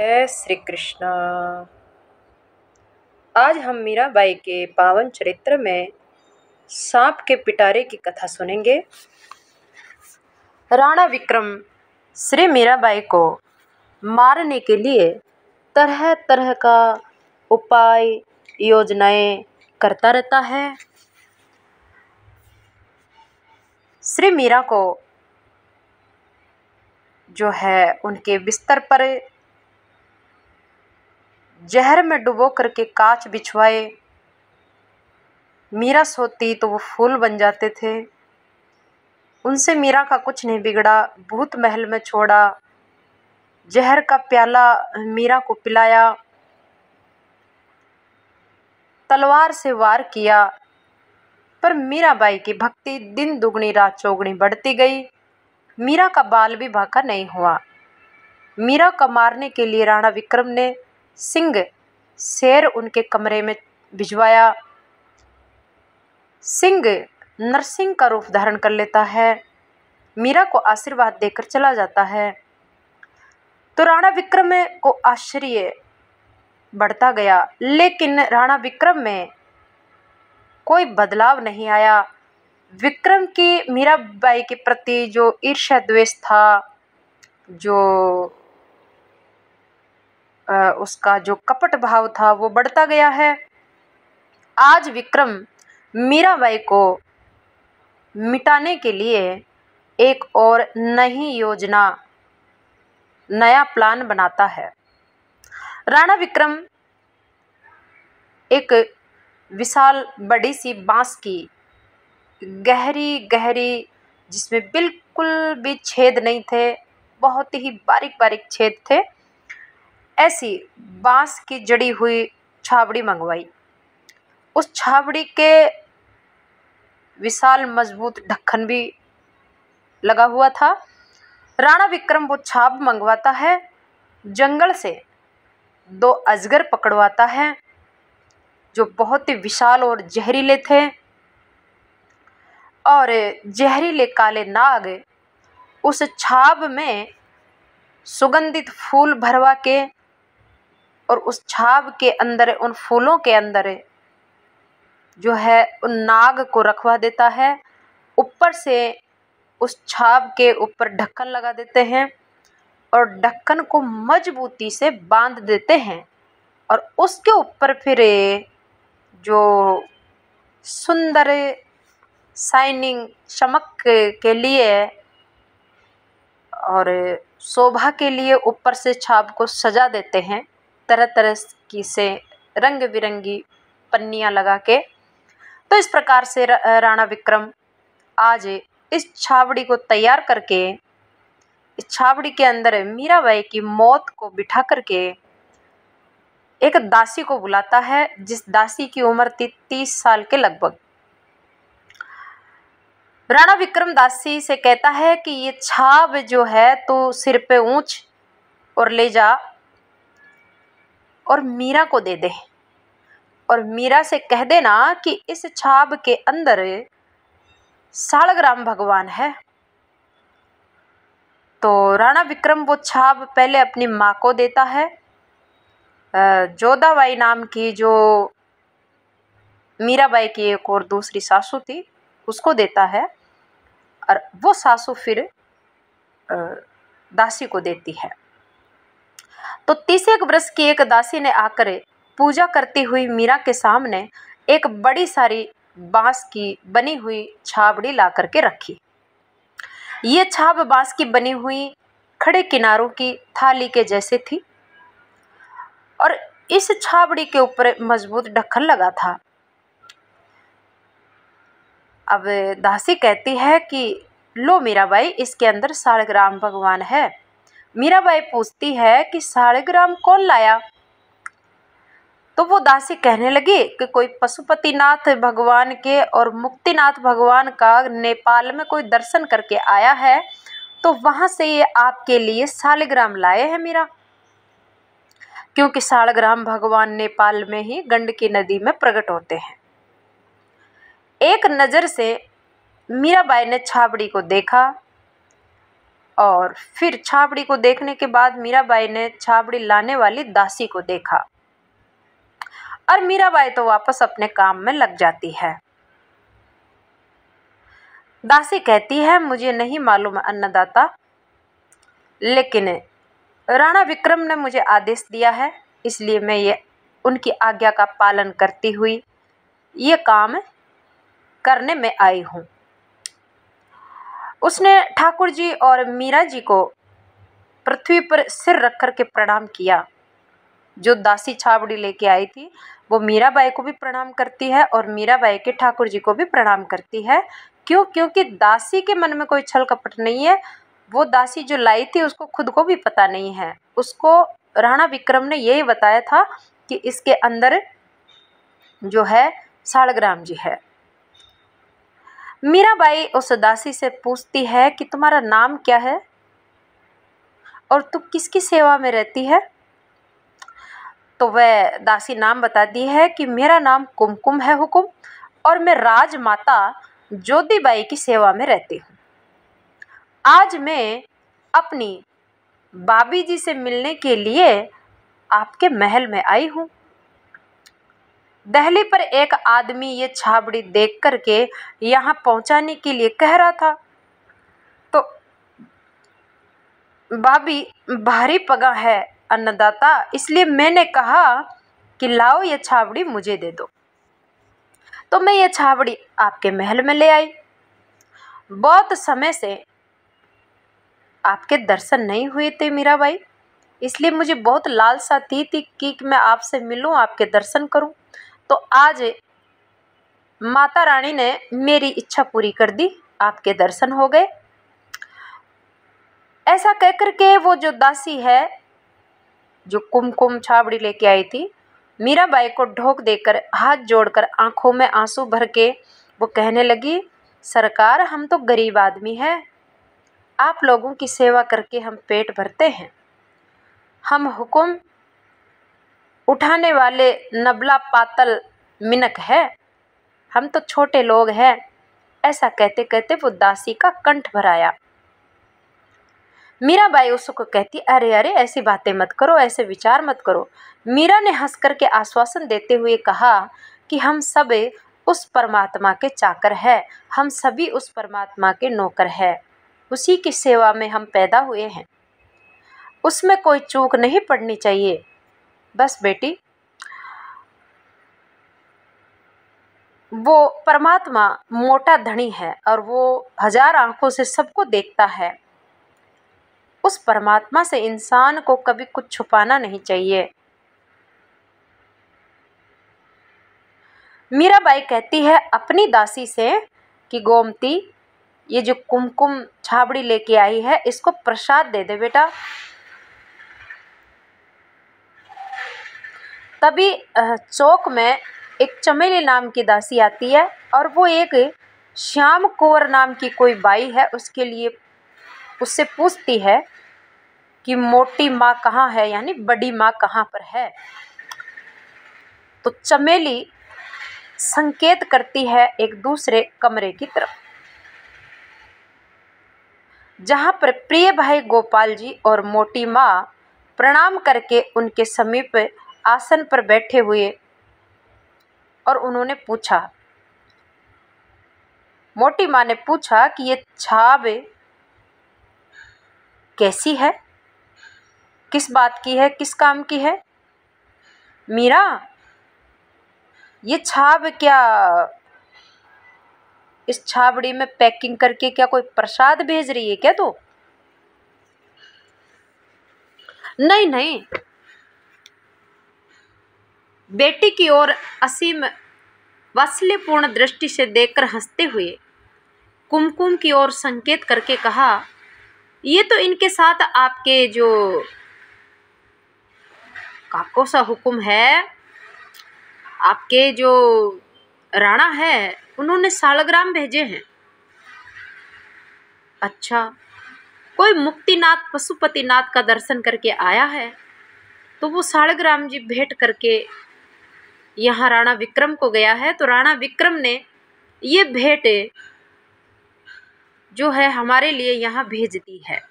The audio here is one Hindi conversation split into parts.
जय श्री कृष्ण। आज हम मीराबाई के पावन चरित्र में सांप के पिटारे की कथा सुनेंगे। राणा विक्रम श्री मीराबाई को मारने के लिए तरह तरह का उपाय योजनाएं करता रहता है। श्री मीरा को जो है उनके बिस्तर पर जहर में डुबो करके कांच बिछवाए। मीरा सोती तो वो फूल बन जाते थे। उनसे मीरा का कुछ नहीं बिगड़ा। भूत महल में छोड़ा, जहर का प्याला मीरा को पिलाया, तलवार से वार किया। पर मीराबाई की भक्ति दिन दुगनी रात चौगुनी बढ़ती गई। मीरा का बाल भी बांका नहीं हुआ। मीरा को मारने के लिए राणा विक्रम ने सिंह शेर उनके कमरे में भिजवाया। सिंह नरसिंह का रूप धारण कर लेता है, मीरा को आशीर्वाद देकर चला जाता है। तो राणा विक्रम को आश्चर्य बढ़ता गया, लेकिन राणा विक्रम में कोई बदलाव नहीं आया। विक्रम की मीराबाई के प्रति जो ईर्ष्या द्वेष था, जो उसका जो कपट भाव था, वो बढ़ता गया है। आज विक्रम मीराबाई को मिटाने के लिए एक और नई योजना, नया प्लान बनाता है। राणा विक्रम एक विशाल बड़ी सी बांस की गहरी गहरी, जिसमें बिल्कुल भी छेद नहीं थे, बहुत ही बारीक बारीक छेद थे, ऐसी बांस की जड़ी हुई छावड़ी मंगवाई। उस छावड़ी के विशाल मजबूत ढक्कन भी लगा हुआ था। राणा विक्रम वो छाप मंगवाता है, जंगल से 2 अजगर पकड़वाता है जो बहुत ही विशाल और जहरीले थे। और जहरीले काले नाग उस छाप में सुगंधित फूल भरवा के और उस छाप के अंदर, उन फूलों के अंदर जो है उन नाग को रखवा देता है। ऊपर से उस छाप के ऊपर ढक्कन लगा देते हैं और ढक्कन को मजबूती से बांध देते हैं। और उसके ऊपर फिर जो सुंदर शाइनिंग चमक के लिए और शोभा के लिए ऊपर से छाप को सजा देते हैं, तरह तरह की से रंग बिरंगी पन्नियां लगा के। तो इस प्रकार से राणा विक्रम आज इस छावड़ी को तैयार करके, इस छावड़ी के अंदर मीराबाई की मौत को बिठा करके एक दासी को बुलाता है, जिस दासी की उम्र थी 30 साल के लगभग। राणा विक्रम दासी से कहता है कि ये छाप जो है तो सिर पे ऊंच और ले जा और मीरा को दे दे, और मीरा से कह देना कि इस छाप के अंदर सालग्राम भगवान है। तो राणा विक्रम वो छाप पहले अपनी माँ को देता है, जोधाबाई नाम की जो मीराबाई की एक और दूसरी सासू थी, उसको देता है। और वो सासू फिर दासी को देती है। तो 31 वर्ष की एक दासी ने आकर पूजा करती हुई मीरा के सामने एक बड़ी सारी बांस की बनी हुई छावड़ी ला करके रखी। ये छाप बांस की बनी हुई खड़े किनारों की थाली के जैसे थी और इस छावड़ी के ऊपर मजबूत ढक्कन लगा था। अब दासी कहती है कि लो मीराबाई, इसके अंदर सालग्राम भगवान है। मीराबाई पूछती है कि सालग्राम कौन लाया? तो वो दासी कहने लगी कि कोई पशुपतिनाथ भगवान के और मुक्तिनाथ भगवान का नेपाल में कोई दर्शन करके आया है, तो वहां से ये आपके लिए सालग्राम लाए हैं मीरा, क्योंकि सालग्राम भगवान नेपाल में ही गंडकी नदी में प्रकट होते हैं। एक नज़र से मीराबाई ने छावड़ी को देखा और फिर छाबड़ी को देखने के बाद मीराबाई ने छाबड़ी लाने वाली दासी को देखा और मीराबाई तो वापस अपने काम में लग जाती है। दासी कहती है, मुझे नहीं मालूम अन्नदाता, लेकिन राणा विक्रम ने मुझे आदेश दिया है, इसलिए मैं ये उनकी आज्ञा का पालन करती हुई ये काम करने में आई हूँ। उसने ठाकुर जी और मीरा जी को पृथ्वी पर सिर रख कर के प्रणाम किया। जो दासी छाबड़ी लेके आई थी वो मीराबाई को भी प्रणाम करती है और मीराबाई के ठाकुर जी को भी प्रणाम करती है। क्यों? क्योंकि दासी के मन में कोई छल कपट नहीं है। वो दासी जो लाई थी उसको खुद को भी पता नहीं है। उसको राणा विक्रम ने यही बताया था कि इसके अंदर जो है सालग्राम जी है। मीराबाई उस दासी से पूछती है कि तुम्हारा नाम क्या है और तू किसकी सेवा में रहती है? तो वह दासी नाम बताती है कि मेरा नाम कुमकुम है हुकुम, और मैं राजमाता ज्योतिबाई की सेवा में रहती हूँ। आज मैं अपनी भाभी जी से मिलने के लिए आपके महल में आई हूँ। दहली पर एक आदमी ये छाबड़ी देख करके यहाँ पहुँचाने के लिए कह रहा था, तो भाभी भारी पगा है अन्नदाता, इसलिए मैंने कहा कि लाओ ये छाबड़ी मुझे दे दो। तो मैं ये छाबड़ी आपके महल में ले आई। बहुत समय से आपके दर्शन नहीं हुए थे मीराबाई, इसलिए मुझे बहुत लालसा थी कि मैं आपसे मिलूं, आपके दर्शन करूं। तो आज माता रानी ने मेरी इच्छा पूरी कर दी, आपके दर्शन हो गए। ऐसा कहकर के वो जो दासी है जो कुमकुम छाबड़ी लेके आई थी, मीराबाई को ढोक देकर हाथ जोड़कर आंखों में आंसू भर के वो कहने लगी, सरकार हम तो गरीब आदमी हैं, आप लोगों की सेवा करके हम पेट भरते हैं। हम हुक्म उठाने वाले नबला पातल मिनक है, हम तो छोटे लोग हैं। ऐसा कहते कहते वो दासी का कंठ भराया। मीराबाई उसको कहती, अरे अरे ऐसी बातें मत करो, ऐसे विचार मत करो। मीरा ने हंस करके आश्वासन देते हुए कहा कि हम सब उस परमात्मा के चाकर हैं, हम सभी उस परमात्मा के नौकर हैं, उसी की सेवा में हम पैदा हुए हैं, उसमें कोई चूक नहीं पड़नी चाहिए। बस बेटी, वो परमात्मा मोटा धनी है और वो 1000 आंखों से सबको देखता है। उस परमात्मा से इंसान को कभी कुछ छुपाना नहीं चाहिए। मीराबाई कहती है अपनी दासी से कि गोमती, ये जो कुमकुम छाबड़ी लेके आई है इसको प्रसाद दे दे बेटा। तभी चौक में एक चमेली नाम की दासी आती है और वो एक श्याम कुंवर नाम की कोई बाई है, उसके लिए उससे पूछती है कि मोटी माँ कहाँ है, यानी बड़ी माँ कहाँ पर है। तो चमेली संकेत करती है एक दूसरे कमरे की तरफ, जहाँ पर प्रिय भाई गोपाल जी और मोटी माँ प्रणाम करके उनके समीप आसन पर बैठे हुए, और उन्होंने पूछा, मोटी माँ ने पूछा कि ये छाब कैसी है, किस बात की है, किस काम की है? मीरा, ये छाब क्या इस छाबड़ी में पैकिंग करके क्या कोई प्रसाद भेज रही है क्या तू? नहीं नहीं, बेटी की ओर असीम वात्सल्यपूर्ण दृष्टि से देखकर हंसते हुए कुमकुम की ओर संकेत करके कहा, ये तो इनके साथ आपके जो काको सा हुक्म है, आपके जो राणा है, उन्होंने सालग्राम भेजे हैं। अच्छा, कोई मुक्तिनाथ पशुपतिनाथ का दर्शन करके आया है तो वो सालग्राम जी भेंट करके यहाँ राणा विक्रम को गया है, तो राणा विक्रम ने ये भेंट जो है हमारे लिए यहाँ भेज दी है।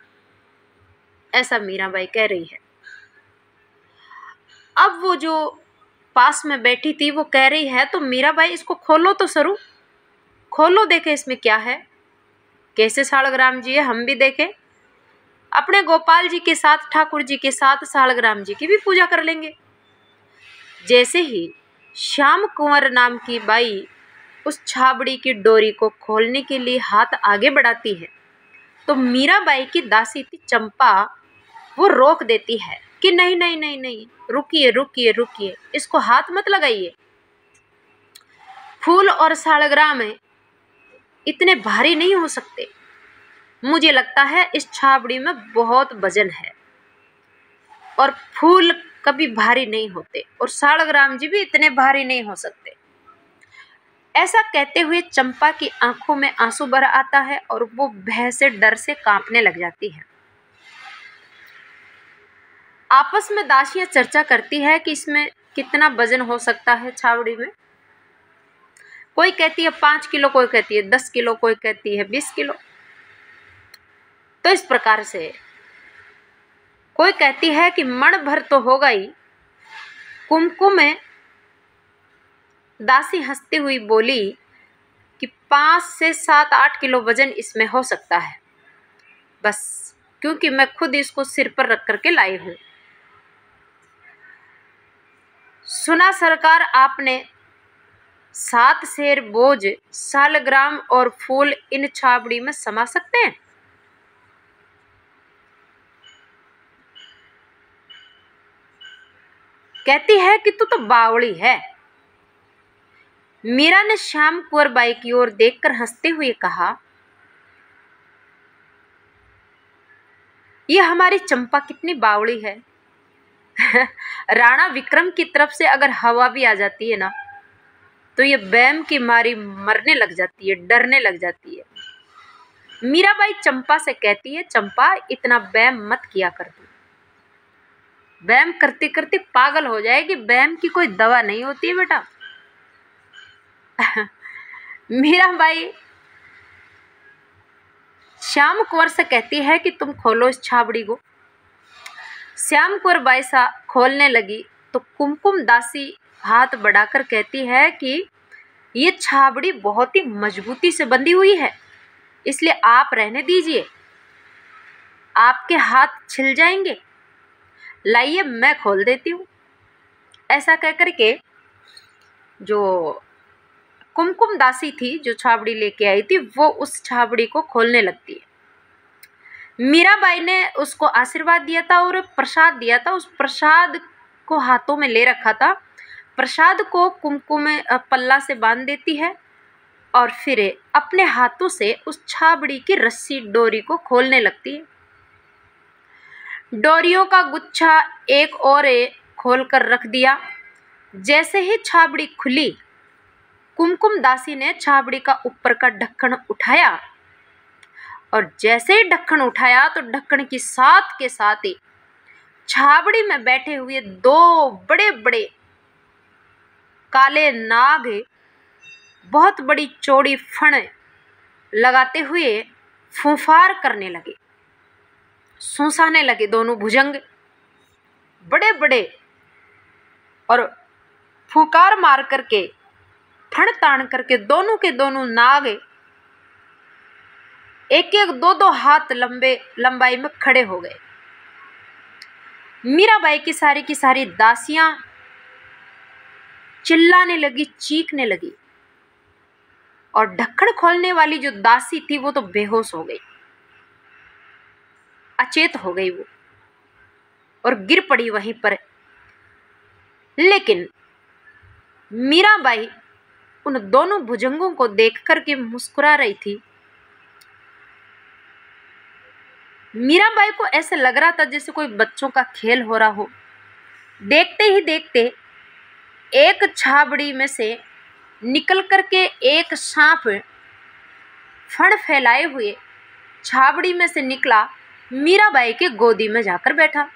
ऐसा मीराबाई कह रही है। अब वो जो पास में बैठी थी वो कह रही है, तो मीराबाई इसको खोलो तो सरू, खोलो देखे इसमें क्या है, कैसे सालग्राम जी है, हम भी देखें। अपने गोपाल जी के साथ, ठाकुर जी के साथ सालग्राम जी की भी पूजा कर लेंगे। जैसे ही श्याम कुंवर नाम की बाई उस छाबड़ी की डोरी को खोलने के लिए हाथ आगे बढ़ाती है, तो मीराबाई की दासी थी चंपा, वो रोक देती है कि नहीं नहीं नहीं नहीं, रुकिए रुकिए रुकिए, इसको हाथ मत लगाइए। फूल और सालग्राम इतने भारी नहीं हो सकते, मुझे लगता है इस छाबड़ी में बहुत वजन है, और फूल कभी भारी नहीं होते, और सालग्राम जी भी इतने भारी नहीं हो सकते। ऐसा कहते हुए चंपा की आंखों में आंसू भर आता है और वो भय से, डर से कांपने लग जाती है। आपस में दासियां चर्चा करती है कि इसमें कितना वजन हो सकता है छावड़ी में। कोई कहती है 5 किलो, कोई कहती है 10 किलो, कोई कहती है 20 किलो। तो इस प्रकार से कोई कहती है कि मण भर तो होगा ही। कुमकुम में दासी हंसती हुई बोली कि 5 से 7-8 किलो वजन इसमें हो सकता है, बस क्योंकि मैं खुद इसको सिर पर रख करके लाई हूं। सुना सरकार आपने, 7 सेर बोझ सालग्राम और फूल इन छाबड़ी में समा सकते हैं? कहती है कि तू तो बावड़ी है। मीरा ने श्याम कुंवर बाई की ओर देखकर हंसते हुए कहा, यह हमारी चंपा कितनी बावड़ी है। राणा विक्रम की तरफ से अगर हवा भी आ जाती है ना, तो ये बैम की मारी मरने लग जाती है, डरने लग जाती है। मीराबाई चंपा से कहती है, चंपा इतना बैम मत किया कर तू, बैम करते करते पागल हो जाएगी, बैम की कोई दवा नहीं होती है बेटा। मीराबाई श्याम कुंवर से कहती है कि तुम खोलो इस छाबड़ी को। श्याम कुंवर बाई सा खोलने लगी तो कुमकुम दासी हाथ बढ़ाकर कहती है कि ये छाबड़ी बहुत ही मजबूती से बंधी हुई है, इसलिए आप रहने दीजिए, आपके हाथ छिल जाएंगे, लाइए मैं खोल देती हूँ। ऐसा कहकर के जो कुमकुम दासी थी, जो छाबड़ी लेके आई थी, वो उस छाबड़ी को खोलने लगती है। मीराबाई ने उसको आशीर्वाद दिया था और प्रसाद दिया था, उस प्रसाद को हाथों में ले रखा था। प्रसाद को कुमकुम पल्ला से बांध देती है और फिर अपने हाथों से उस छाबड़ी की रस्सी डोरी को खोलने लगती है। डोरियों का गुच्छा एक और खोल कर रख दिया। जैसे ही छाबड़ी खुली, कुमकुम दासी ने छाबड़ी का ऊपर का ढक्कन उठाया, और जैसे ही ढक्कन उठाया तो ढक्कन की साथ के साथ ही छाबड़ी में बैठे हुए 2 बड़े बड़े काले नाग बहुत बड़ी चौड़ी फण लगाते हुए फूंफार करने लगे, सूसाने लगे। दोनों भुजंग बड़े बड़े और फुकार मार करके, फण तान करके दोनों के दोनों नाग 1-1 2-2 हाथ लंबाई में खड़े हो गए। मीराबाई की सारी दासियां चिल्लाने लगी, चीखने लगी, और ढक्कन खोलने वाली जो दासी थी वो तो बेहोश हो गई, अचेत हो गई वो, और गिर पड़ी वहीं पर। लेकिन मीराबाई उन दोनों भुजंगों को देख करके मुस्कुरा रही थी। मीराबाई को ऐसे लग रहा था जैसे कोई बच्चों का खेल हो रहा हो। देखते ही देखते एक छाबड़ी में से निकल करके एक सांप फण फैलाए हुए छाबड़ी में से निकला, मीराबाई के गोदी में जाकर बैठा,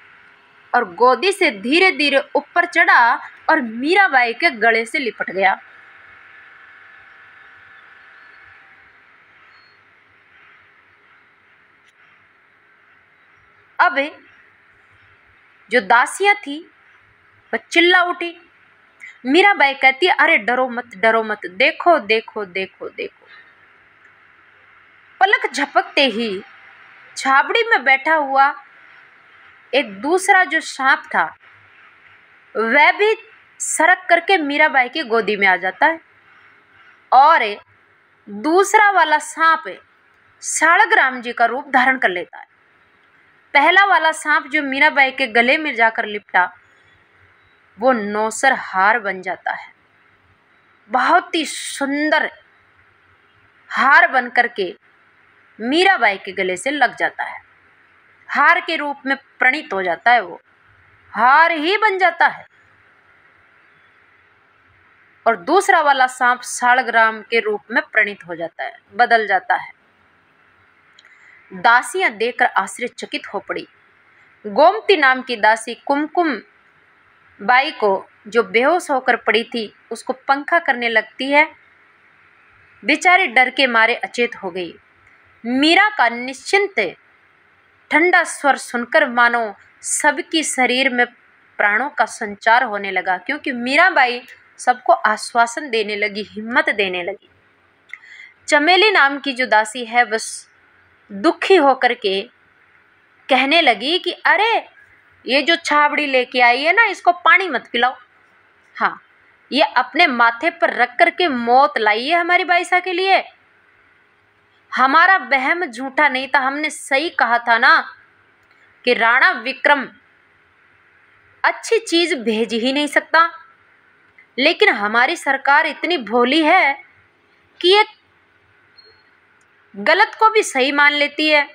और गोदी से धीरे धीरे ऊपर चढ़ा और मीराबाई के गले से लिपट गया। अब जो दासियां थी वह चिल्ला उठी। मीराबाई कहती है, अरे डरो मत, डरो मत, देखो देखो देखो देखो। पलक झपकते ही छाबड़ी में बैठा हुआ एक दूसरा जो सांप था वह भी सरक करके मीराबाई की गोदी में आ जाता है और दूसरा वाला सांप सालग्राम जी का रूप धारण कर लेता है। पहला वाला सांप जो मीराबाई के गले में जाकर लिपटा वो नौसर हार बन जाता है। बहुत ही सुंदर हार बन करके मीराबाई के गले से लग जाता है। हार के रूप में प्रणीत हो जाता है, वो हार ही बन जाता है। और दूसरा वाला सांप सालग्राम के रूप में प्रणीत हो जाता है, बदल जाता है। दासियां देखकर आश्चर्यचकित हो पड़ी। गोमती नाम की दासी कुमकुम बाई को जो बेहोश होकर पड़ी थी उसको पंखा करने लगती है। बेचारी डर के मारे अचेत हो गई। मीरा का निश्चिंत ठंडा स्वर सुनकर मानो सबकी शरीर में प्राणों का संचार होने लगा, क्योंकि मीराबाई सबको आश्वासन देने लगी, हिम्मत देने लगी। चमेली नाम की जो दासी है बस दुखी होकर के कहने लगी कि अरे ये जो छाबड़ी लेके आई है ना, इसको पानी मत पिलाओ। हाँ, ये अपने माथे पर रख करके मौत लाई है हमारी बाईसा के लिए। हमारा वहम झूठा नहीं था, हमने सही कहा था ना कि राणा विक्रम अच्छी चीज भेज ही नहीं सकता। लेकिन हमारी सरकार इतनी भोली है कि ये गलत को भी सही मान लेती है।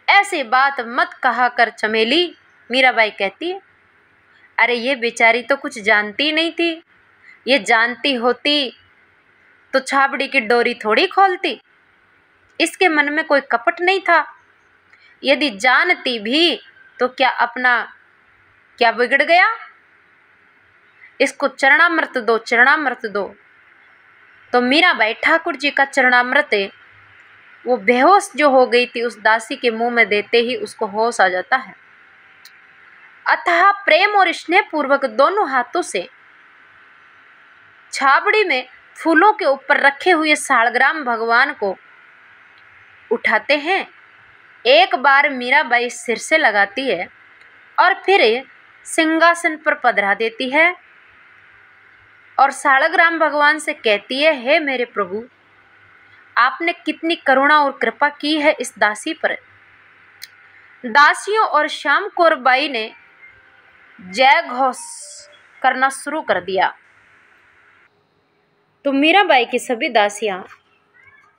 ऐसे बात मत कहा कर चमेली, मीराबाई कहती है। अरे ये बेचारी तो कुछ जानती नहीं थी, ये जानती होती तो छाबड़ी की डोरी थोड़ी खोलती। इसके मन में कोई कपट नहीं था। यदि जानती भी तो क्या अपना क्या बिगड़ गया। इसको चरणामृत दो, चरणामृत दो। तो मीराबाई ठाकुर जी का चरणामृत वो बेहोश जो हो गई थी उस दासी के मुंह में देते ही उसको होश आ जाता है। अतः प्रेम और स्नेह पूर्वक दोनों हाथों से छाबड़ी में फूलों के ऊपर रखे हुए सालग्राम भगवान को उठाते हैं। एक बार मीराबाई सिर से लगाती है और फिर सिंहासन पर पधरा देती है और सालग्राम भगवान से कहती है, हे मेरे प्रभु, आपने कितनी करुणा और कृपा की है इस दासी पर। दासियों और श्याम कौर बाई ने जय घोष करना शुरू कर दिया। तो मीराबाई की सभी दासियां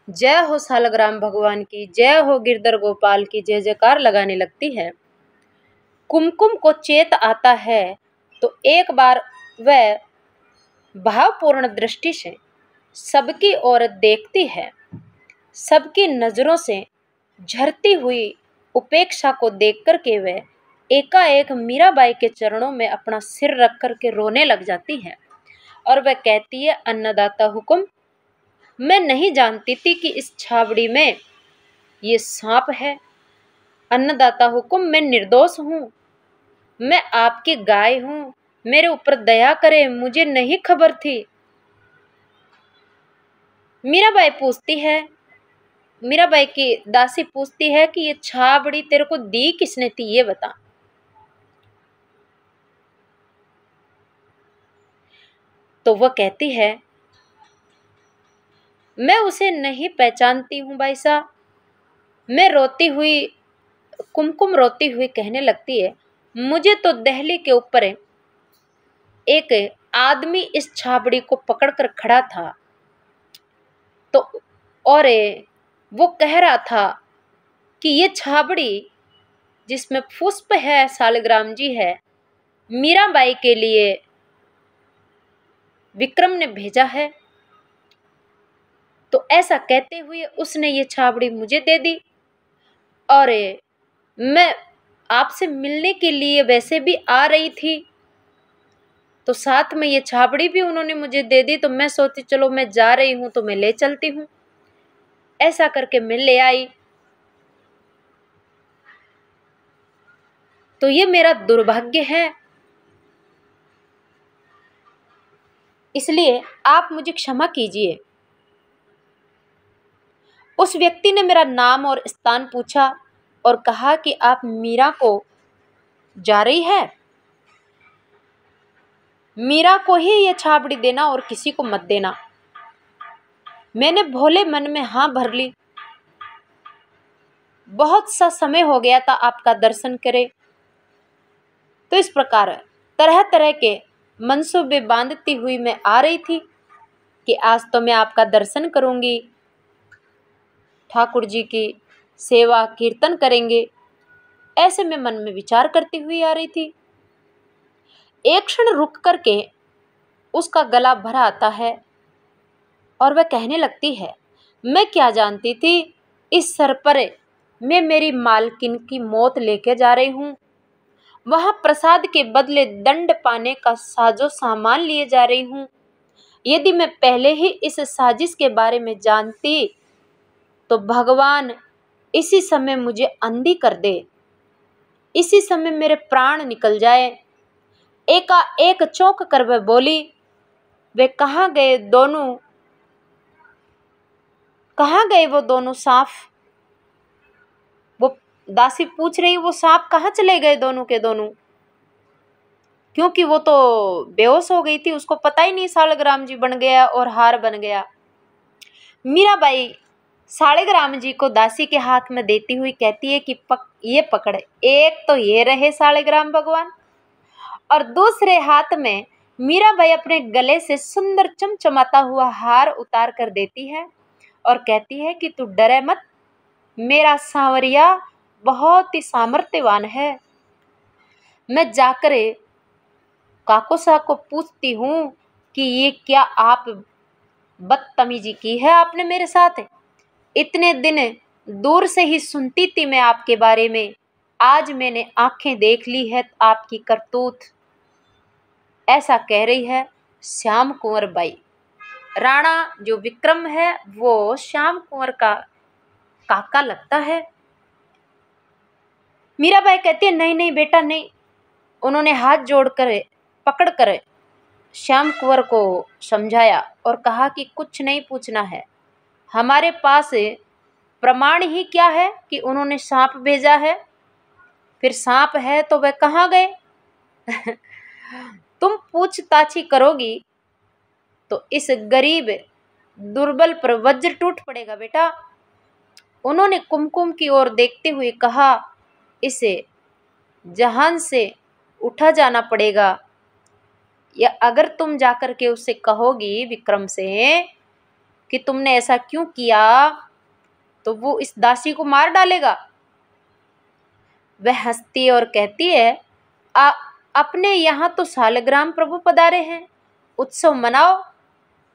जय हो सालग्राम भगवान की, जय हो गिरधर गोपाल की जय जयकार लगाने लगती है। कुमकुम को चेत आता है तो एक बार वह भावपूर्ण दृष्टि से सबकी ओर देखती है। सबकी नजरों से झरती हुई उपेक्षा को देखकर के वह एकाएक मीराबाई के चरणों में अपना सिर रख कर के रोने लग जाती है और वह कहती है, अन्नदाता हुकुम, मैं नहीं जानती थी कि इस छाबड़ी में ये सांप है। अन्नदाता हुकुम, मैं निर्दोष हूँ, मैं आपकी गाय हूँ, मेरे ऊपर दया करें, मुझे नहीं खबर थी। मीराबाई की दासी पूछती है कि ये छाबड़ी तेरे को दी किसने थी, ये बता। तो वह कहती है, मैं उसे नहीं पहचानती हूँ भाई साहब। मैं रोती हुई, कुमकुम रोती हुई कहने लगती है, मुझे तो दहली के ऊपर एक आदमी इस छाबड़ी को पकड़कर खड़ा था तो और वो कह रहा था कि ये छाबड़ी जिसमें पुष्प है, सालग्राम जी है, मीराबाई के लिए विक्रम ने भेजा है। तो ऐसा कहते हुए उसने ये छाबड़ी मुझे दे दी और मैं आपसे मिलने के लिए वैसे भी आ रही थी तो साथ में ये छाबड़ी भी उन्होंने मुझे दे दी। तो मैं सोची चलो मैं जा रही हूँ तो मैं ले चलती हूँ। ऐसा करके मैं ले आई। तो ये मेरा दुर्भाग्य है, इसलिए आप मुझे क्षमा कीजिए। उस व्यक्ति ने मेरा नाम और स्थान पूछा और कहा कि आप मीरा को जा रही है, मीरा को ही ये छाबड़ी देना और किसी को मत देना। मैंने भोले मन में हाँ भर ली। बहुत सा समय हो गया था आपका दर्शन करे। तो इस प्रकार तरह तरह के मनसूबे बांधती हुई मैं आ रही थी कि आज तो मैं आपका दर्शन करूंगी, ठाकुर जी की सेवा कीर्तन करेंगे, ऐसे मैं मन में विचार करती हुई आ रही थी। एक क्षण रुक करके उसका गला भरा आता है और वह कहने लगती है, मैं क्या जानती थी इस सर पर मैं मेरी मालकिन की मौत लेके जा रही हूँ, वहां प्रसाद के बदले दंड पाने का साजो सामान लिए जा रही हूँ। यदि मैं पहले ही इस साजिश के बारे में जानती तो भगवान इसी समय मुझे अंधी कर दे, इसी समय मेरे प्राण निकल जाए। एकाएक चौंक कर वह बोली, वे कहाँ गए दोनों, कहाँ गए वो दोनों सांप? वो दासी पूछ रही, वो सांप कहाँ चले गए दोनों के दोनों? क्योंकि वो तो बेहोश हो गई थी, उसको पता ही नहीं सालग्राम जी बन गया और हार बन गया। मीराबाई सालग्राम जी को दासी के हाथ में देती हुई कहती है कि ये पकड़, एक तो ये रहे सालग्राम भगवान, और दूसरे हाथ में मीराबाई अपने गले से सुंदर चमचमाता हुआ हार उतार कर देती है और कहती है कि तू डरे मत, मेरा सांवरिया बहुत ही सामर्थ्यवान है। मैं जाकर काको साहब को पूछती हूँ कि ये क्या आप बदतमीजी की है आपने मेरे साथ? इतने दिन दूर से ही सुनती थी मैं आपके बारे में, आज मैंने आंखें देख ली है आपकी करतूत। ऐसा कह रही है श्याम कुंवर बाई। राणा जो विक्रम है वो श्याम कुंवर का काका लगता है। मीराबाई कहती है, नहीं नहीं बेटा नहीं। उन्होंने हाथ जोड़कर पकड़कर श्याम कुंवर को समझाया और कहा कि कुछ नहीं पूछना है, हमारे पास प्रमाण ही क्या है कि उन्होंने सांप भेजा है, फिर सांप है तो वह कहाँ गए? तुम पूछताछी करोगी तो इस गरीब दुर्बल पर वज्र टूट पड़ेगा बेटा। उन्होंने कुमकुम की ओर देखते हुए कहा, इसे जहान से उठा जाना पड़ेगा, या अगर तुम जाकर के उससे कहोगी विक्रम से कि तुमने ऐसा क्यों किया तो वो इस दासी को मार डालेगा। वह हंसती और कहती है, अपने यहाँ तो सालग्राम प्रभु पधारे हैं, उत्सव मनाओ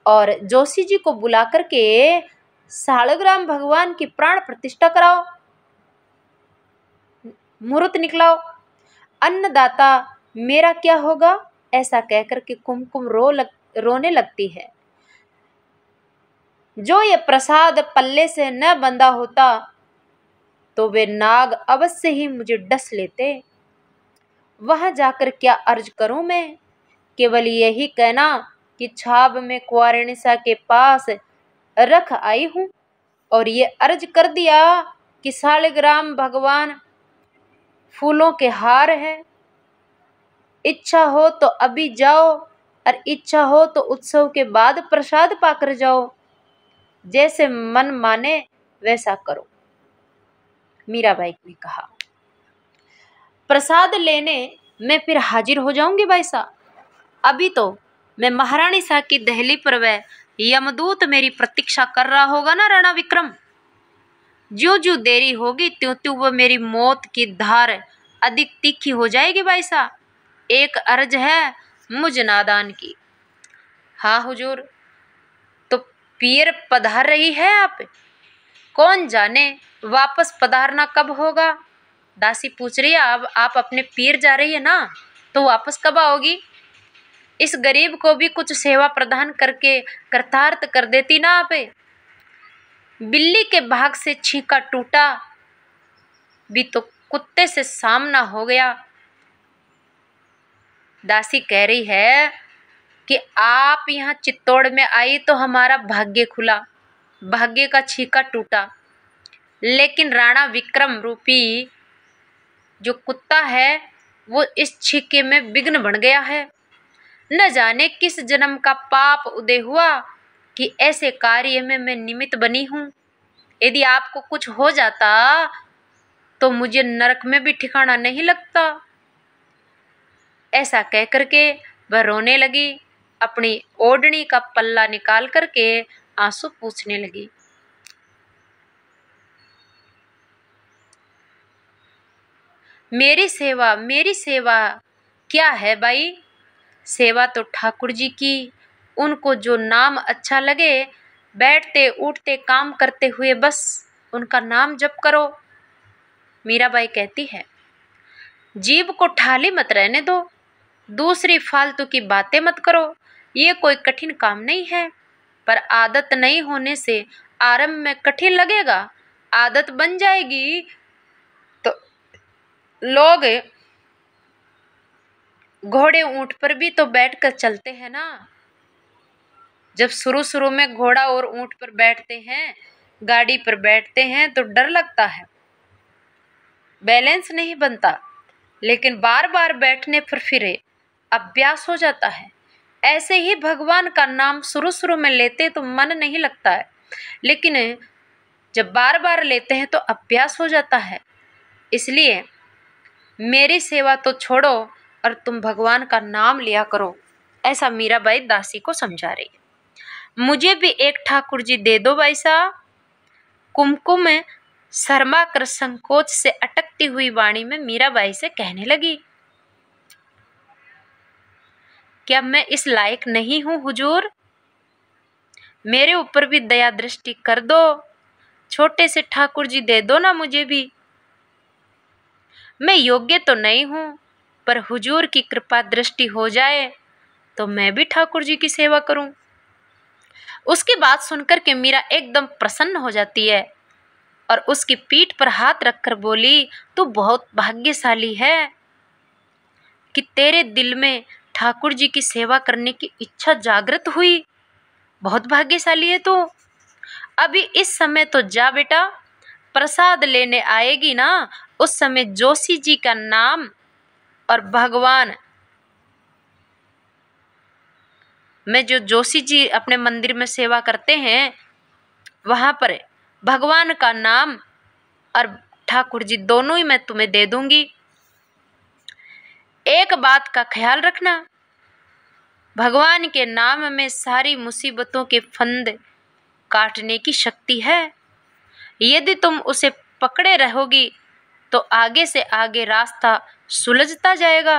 और जोशी जी को बुला करके सालग्राम भगवान की प्राण प्रतिष्ठा कराओ, मुहूर्त निकलाओ। अन्नदाता मेरा क्या होगा, ऐसा कहकर के कुमकुम रोने लगती है। जो ये प्रसाद पल्ले से न बंधा होता तो वे नाग अवश्य ही मुझे डस लेते। वहां जाकर क्या अर्ज करूं मैं, केवल यही कहना कि छाब में कुंवारिणीसा के पास रख आई हूं और ये अर्ज कर दिया कि सालग्राम भगवान फूलों के हार है, इच्छा हो तो अभी जाओ और इच्छा हो तो उत्सव के बाद प्रसाद पाकर जाओ, जैसे मन माने वैसा करो। मीराबाई ने कहा, प्रसाद लेने मैं फिर हाजिर हो जाऊंगी भाई साहब, अभी तो मैं महारानी साहब की दहली पर वह यमदूत मेरी प्रतीक्षा कर रहा होगा ना राणा विक्रम। ज्यों ज्यों देरी होगी त्यों त्यों वह मेरी मौत की धार अधिक तीखी हो जाएगी भाई साहब। एक अर्ज है मुझ नादान की। हाँ हुजूर, तो पीर पधार रही है आप, कौन जाने वापस पधारना कब होगा? दासी पूछ रही है, अब आप अपने पीर जा रही है ना, तो वापस कब आओगी? इस गरीब को भी कुछ सेवा प्रदान करके कृतार्थ कर देती ना आप। बिल्ली के भाग से छींका टूटा भी तो कुत्ते से सामना हो गया, दासी कह रही है कि आप यहाँ चित्तौड़ में आई तो हमारा भाग्य खुला, भाग्य का छीका टूटा, लेकिन राणा विक्रम रूपी जो कुत्ता है वो इस छीके में विघ्न बन गया है। न जाने किस जन्म का पाप उदय हुआ कि ऐसे कार्य में मैं निमित्त बनी हूँ। यदि आपको कुछ हो जाता तो मुझे नरक में भी ठिकाना नहीं लगता। ऐसा कह करके वह रोने लगी, अपनी ओढ़नी का पल्ला निकाल करके आंसू पूछने लगी। मेरी सेवा क्या है भाई? सेवा तो ठाकुर जी की, उनको जो नाम अच्छा लगे, बैठते उठते काम करते हुए बस उनका नाम जप करो। मीराबाई कहती है, जीभ को ठाली मत रहने दो, दूसरी फालतू की बातें मत करो। ये कोई कठिन काम नहीं है, पर आदत नहीं होने से आरंभ में कठिन लगेगा, आदत बन जाएगी तो लोग घोड़े ऊंट पर भी तो बैठकर चलते हैं ना। जब शुरू में घोड़ा और ऊंट पर बैठते हैं, गाड़ी पर बैठते हैं तो डर लगता है, बैलेंस नहीं बनता, लेकिन बार बार बैठने पर फिर अभ्यास हो जाता है। ऐसे ही भगवान का नाम शुरू में लेते तो मन नहीं लगता है, लेकिन जब बार बार लेते हैं तो अभ्यास हो जाता है। इसलिए मेरी सेवा तो छोड़ो और तुम भगवान का नाम लिया करो, ऐसा मीराबाई दासी को समझा रही है। मुझे भी एक ठाकुर जी दे दो भाई साहब। कुमकुम शर्मा कर संकोच से अटकती हुई वाणी में मीराबाई से कहने लगी, क्या मैं इस लायक नहीं हूं हुजूर? मेरे ऊपर भी दया दृष्टि कर दो, छोटे से ठाकुर जी दे दो ना मुझे भी। मैं योग्य तो नहीं हूं, पर हुजूर की कृपा दृष्टि हो जाए तो मैं भी ठाकुर जी की सेवा करूं। उसकी बात सुनकर के मीरा एकदम प्रसन्न हो जाती है और उसकी पीठ पर हाथ रखकर बोली, तू बहुत भाग्यशाली है कि तेरे दिल में ठाकुर जी की सेवा करने की इच्छा जागृत हुई। बहुत भाग्यशाली है तू। अभी इस समय तो जा बेटा, प्रसाद लेने आएगी ना, उस समय जोशी जी का नाम और भगवान में जो जोशी जी अपने मंदिर में सेवा करते हैं, वहां पर भगवान का नाम और ठाकुर जी दोनों ही मैं तुम्हें दे दूंगी। एक बात का ख्याल रखना, भगवान के नाम में सारी मुसीबतों के फंद काटने की शक्ति है। यदि तुम उसे पकड़े रहोगी तो आगे से आगे रास्ता सुलझता जाएगा।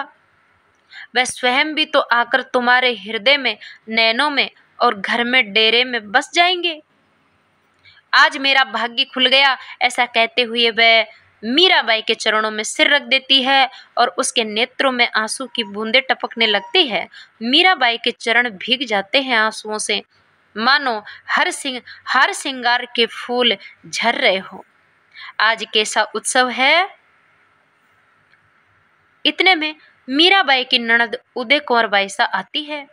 वह स्वयं भी तो आकर तुम्हारे हृदय में, नैनों में और घर में डेरे में बस जाएंगे। आज मेरा भाग्य खुल गया, ऐसा कहते हुए वह मीराबाई के चरणों में सिर रख देती है और उसके नेत्रों में आंसू की बूंदें टपकने लगती है। मीराबाई के चरण भीग जाते हैं आंसुओं से, मानो हर श्रृंगार के फूल झर रहे हो। आज कैसा उत्सव है। इतने में मीराबाई की ननद उदय कुंवर बाईसा आती है।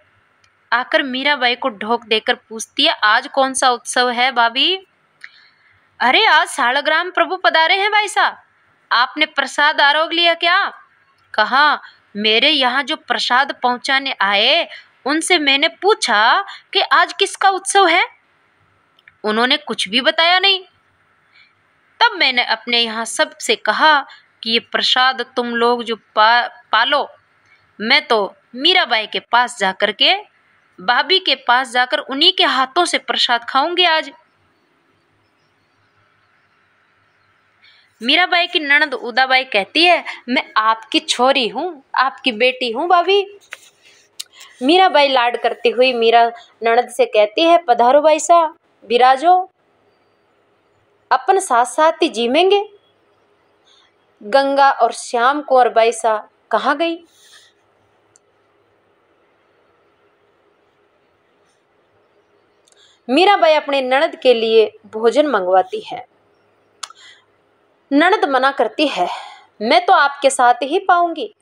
आकर मीराबाई को ढोक देकर पूछती है, आज कौन सा उत्सव है भाभी? अरे आज सालग्राम प्रभु पधारे हैं भाई साहब, आपने प्रसाद आरोग लिया क्या? कहा, मेरे यहाँ जो प्रसाद पहुंचाने आए उनसे मैंने पूछा कि आज किसका उत्सव है, उन्होंने कुछ भी बताया नहीं। तब मैंने अपने यहाँ सबसे कहा कि ये प्रसाद तुम लोग जो पालो, मैं तो मीराबाई के पास जाकर के, भाभी के पास जाकर उन्हीं के हाथों से प्रसाद खाऊंगी आज। मीराबाई की ननद उदाबाई कहती है, मैं आपकी छोरी हूँ, आपकी बेटी हूँ भाभी। मीराबाई लाड करती हुई मीरा ननद से कहती है, पधारो भाई साहब, विराजो, अपन साथ साथ ही जीवेंगे। गंगा और श्याम कुंवर बाई साहब कहाँ गई? मीराबाई अपने ननद के लिए भोजन मंगवाती है। ननद मना करती है, मैं तो आपके साथ ही पाऊंगी।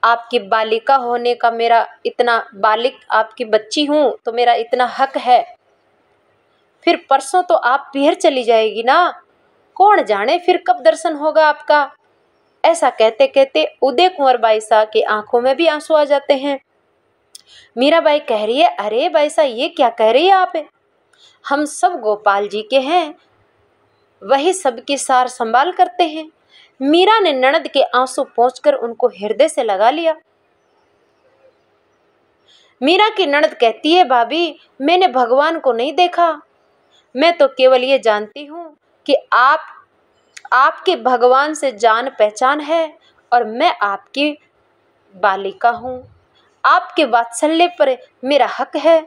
आपकी बालिका होने का मेरा इतना, बालिक आपकी बच्ची हूं तो मेरा इतना हक है। फिर परसों तो आप फिर चली जाएगी ना, कौन जाने फिर कब दर्शन होगा आपका। ऐसा कहते कहते उदय कुंवर बाई साहब की आंखों में भी आंसू आ जाते हैं। मीराबाई कह रही है, अरे बाई साहब ये क्या कह रही है आप, हम सब गोपाल जी के हैं, वही सबकी सार संभाल करते हैं। मीरा ने ननद के आंसू पोंछकर उनको हृदय से लगा लिया। मीरा की ननद कहती है, भाभी मैंने भगवान को नहीं देखा, मैं तो केवल ये जानती हूँ कि आपके भगवान से जान पहचान है और मैं आपकी बालिका हूँ। आपके वात्सल्य पर मेरा हक है।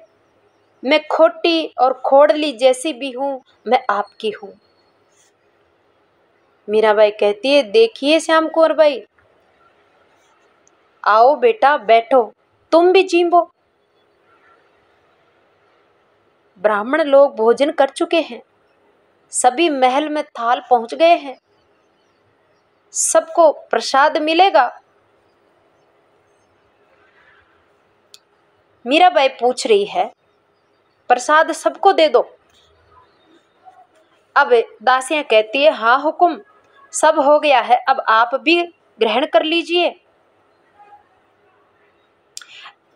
मैं खोटी और खोड़ली जैसी भी हूँ, मैं आपकी हूँ। मीराबाई कहती है, देखिए श्याम कुंवर बाई, आओ बेटा बैठो, तुम भी जीवो। ब्राह्मण लोग भोजन कर चुके हैं, सभी महल में थाल पहुंच गए हैं, सबको प्रसाद मिलेगा। मीराबाई पूछ रही है, प्रसाद सबको दे दो। अब दासियां कहती है, हाँ हुकुम, सब हो गया है, अब आप भी ग्रहण कर लीजिए।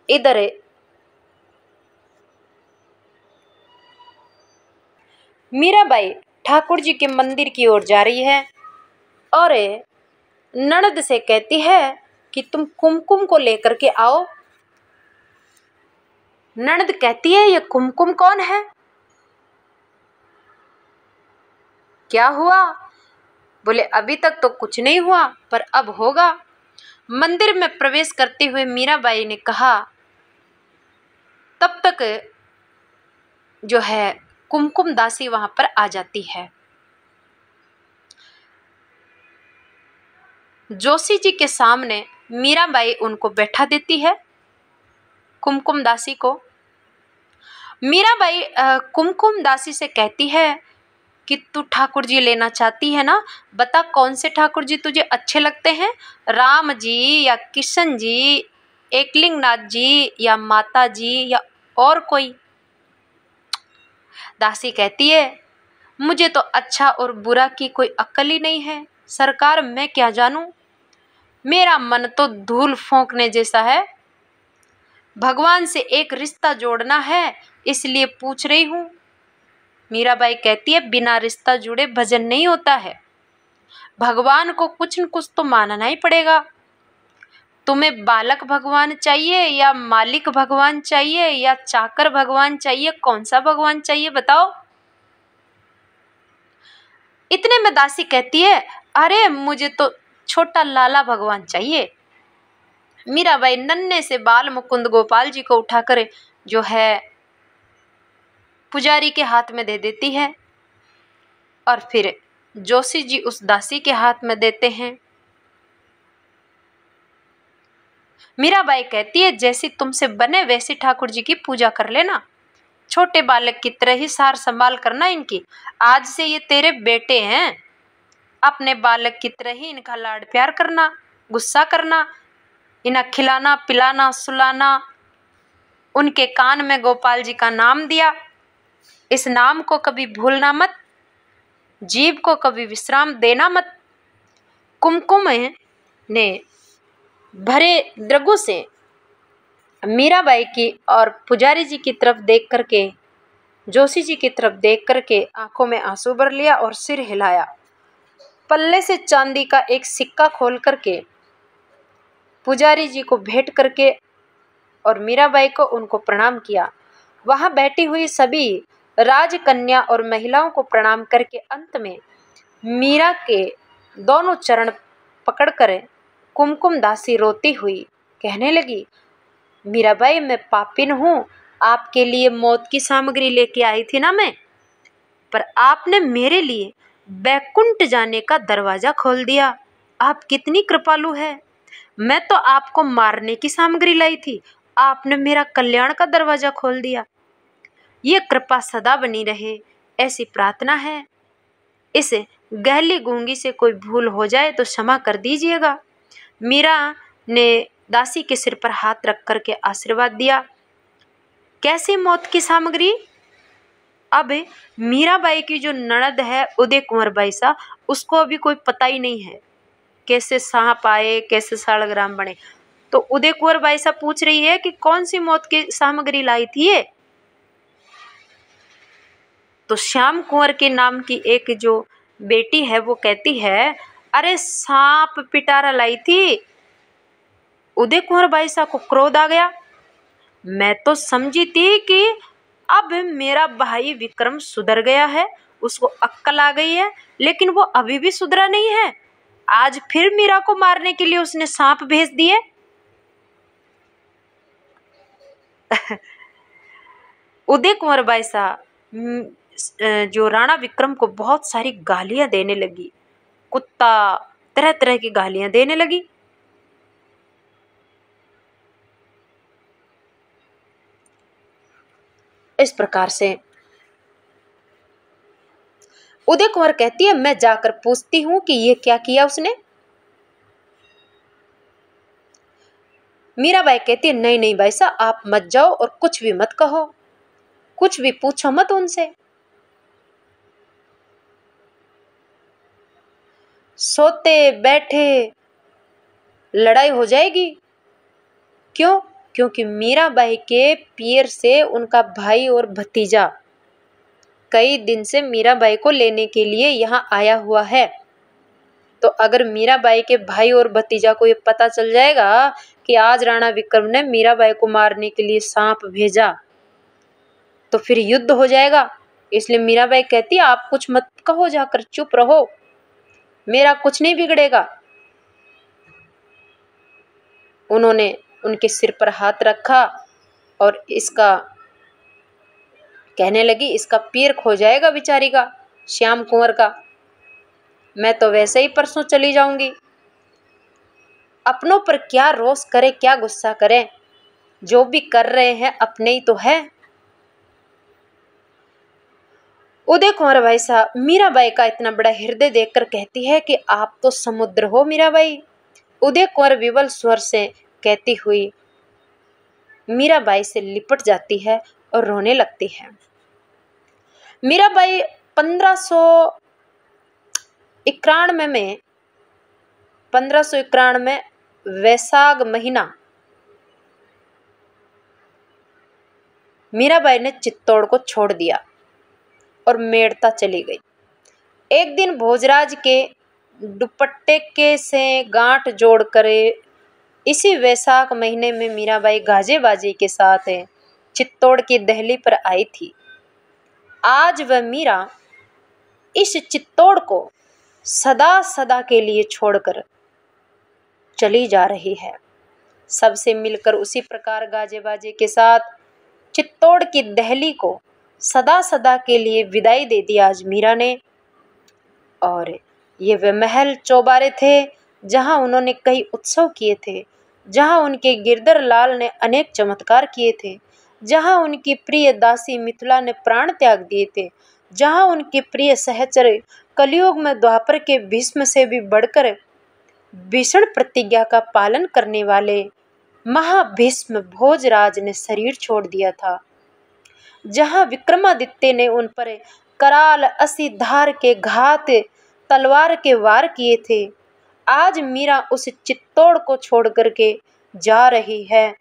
इधर मीराबाई ठाकुर जी के मंदिर की ओर जा रही है और ननद से कहती है कि तुम कुमकुम को लेकर के आओ। ननद कहती है, ये कुमकुम कौन है, क्या हुआ? बोले, अभी तक तो कुछ नहीं हुआ, पर अब होगा। मंदिर में प्रवेश करते हुए मीराबाई ने कहा, तब तक जो है कुमकुम दासी वहां पर आ जाती है। जोशी जी के सामने मीराबाई उनको बैठा देती है, कुमकुम दासी को। मीराबाई कुमकुम दासी से कहती है कि तू ठाकुर जी लेना चाहती है ना, बता कौन से ठाकुर जी तुझे अच्छे लगते हैं, राम जी या किशन जी, एकलिंगनाथ जी या माता जी या और कोई। दासी कहती है, मुझे तो अच्छा और बुरा की कोई अक्ल ही नहीं है सरकार, मैं क्या जानूं, मेरा मन तो धूल फोंकने जैसा है। भगवान से एक रिश्ता जोड़ना है, इसलिए पूछ रही हूं। मीराबाई कहती है, बिना रिश्ता जुड़े भजन नहीं होता है, भगवान को कुछ न कुछ तो मानना ही पड़ेगा। तुम्हें बालक भगवान चाहिए या मालिक भगवान चाहिए या चाकर भगवान चाहिए, कौन सा भगवान चाहिए बताओ। इतने में दासी कहती है, अरे मुझे तो छोटा लाला भगवान चाहिए। मीराबाई नन्हे से बाल मुकुंद गोपाल जी को उठाकर जो है पुजारी के हाथ में दे देती है और फिर जोशी जी उस दासी के हाथ में देते हैं। मीराबाई कहती है, जैसी तुमसे बने वैसी ठाकुर जी की पूजा कर लेना, छोटे बालक की तरह ही सार संभाल करना इनकी, आज से ये तेरे बेटे हैं, अपने बालक की तरह ही इनका लाड प्यार करना, गुस्सा करना, इन्हें खिलाना पिलाना सुलाना। उनके कान में गोपाल जी का नाम दिया, इस नाम को कभी भूलना मत, जीव को कभी विश्राम देना मत। कुमकुम ने भरे द्रगु से मीराबाई की और पुजारी जी की तरफ देख करके, जोशी जी की तरफ देख करके आंखों में आंसू भर लिया और सिर हिलाया। पल्ले से चांदी का एक सिक्का खोल करके पुजारी जी को भेंट करके और मीराबाई को उनको प्रणाम किया। वहां बैठी हुई सभी राजकन्या और महिलाओं को प्रणाम करके अंत में मीरा के दोनों चरण पकड़कर कुमकुम दासी रोती हुई कहने लगी, मीराबाई मैं पापिन हूँ, आपके लिए मौत की सामग्री लेके आई थी ना मैं, पर आपने मेरे लिए बैकुंठ जाने का दरवाजा खोल दिया। आप कितनी कृपालु है, मैं तो आपको मारने की सामग्री लाई थी, आपने मेरा कल्याण का दरवाजा खोल दिया। ये कृपा सदा बनी रहे, ऐसी प्रार्थना है। इस गहली गूंगी से कोई भूल हो जाए तो क्षमा कर दीजिएगा। मीरा ने दासी के सिर पर हाथ रख करके आशीर्वाद दिया। कैसी मौत की सामग्री? अब मीराबाई की जो ननद है उदय कुंवर बाई सा, उसको अभी कोई पता ही नहीं है कैसे सांप आए, कैसे सालग्राम बने। तो उदय कुंवर बाई सा पूछ रही है कि कौन सी मौत की सामग्री लाई थी ये? तो श्याम कुंवर के नाम की एक जो बेटी है वो कहती है, अरे सांप पिटारा लाई थी। उदय कुंवर बाई सा को क्रोध आ गया। मैं तो समझी थी कि अब मेरा भाई विक्रम सुधर गया है, उसको अक्ल आ गई है, लेकिन वो अभी भी सुधरा नहीं है। आज फिर मीरा को मारने के लिए उसने सांप भेज दिए। उदय कुंवर बाई सा जो राणा विक्रम को बहुत सारी गालियां देने लगी, कुत्ता, तरह तरह की गालियां देने लगी। इस प्रकार से उदय कुंवर कहती है, मैं जाकर पूछती हूं कि ये क्या किया उसने। मीराबाई कहती है, नहीं नहीं भाई साहब, आप मत जाओ और कुछ भी मत कहो, कुछ भी पूछो मत उनसे। सोते बैठे लड़ाई हो जाएगी। क्यों? क्योंकि मीराबाई के पियर से उनका भाई और भतीजा कई दिन से मीराबाई को लेने के लिए यहाँ आया हुआ है। तो अगर मीराबाई के भाई और भतीजा को ये पता चल जाएगा कि आज राणा विक्रम ने मीराबाई को मारने के लिए सांप भेजा, तो फिर युद्ध हो जाएगा। इसलिए मीराबाई कहती है, आप कुछ मत कहो, जाकर चुप रहो, मेरा कुछ नहीं बिगड़ेगा। उन्होंने उनके सिर पर हाथ रखा और इसका कहने लगी, इसका पीर खो जाएगा बेचारी का, श्याम कुंवर का। मैं तो वैसे ही परसों चली जाऊंगी। अपनों पर क्या रोष करे, क्या गुस्सा करे, जो भी कर रहे हैं अपने ही तो है। उदय कुंवर भाई साहब मीराबाई का इतना बड़ा हृदय देखकर कहती है कि आप तो समुद्र हो मीराबाई। उदय कुंवर विवल स्वर से कहती हुई मीराबाई से लिपट जाती है और रोने लगती है। मीराबाई 1591 में वैशाख महीना मीराबाई ने चित्तौड़ को छोड़ दिया और मेड़ता चली गई। एक दिन भोजराज के दुपट्टे के से गांठ जोड़कर इसी वैशाख महीने में मीराबाई गाजे बाजे के साथ चित्तौड़ की दहली पर आई थी। आज वह मीरा इस चित्तौड़ को सदा सदा के लिए छोड़कर चली जा रही है। सबसे मिलकर उसी प्रकार गाजे बाजे के साथ चित्तौड़ की दहली को सदा सदा के लिए विदाई दे दी आज मीरा ने। और ये वे महल चौबारे थे जहां उन्होंने कई उत्सव किए थे, जहां उनके गिरधर लाल ने अनेक चमत्कार किए थे, जहां उनकी प्रिय दासी मिथिला ने प्राण त्याग दिए थे, जहां उनके प्रिय सहचर कलयुग में द्वापर के भीष्म से भी बढ़कर भीषण प्रतिज्ञा का पालन करने वाले महाभीष्म भोजराज ने शरीर छोड़ दिया था, जहां विक्रमादित्य ने उन पर कराल असी धार के घात तलवार के वार किए थे। आज मीरा उस चित्तौड़ को छोड़ करके जा रही है,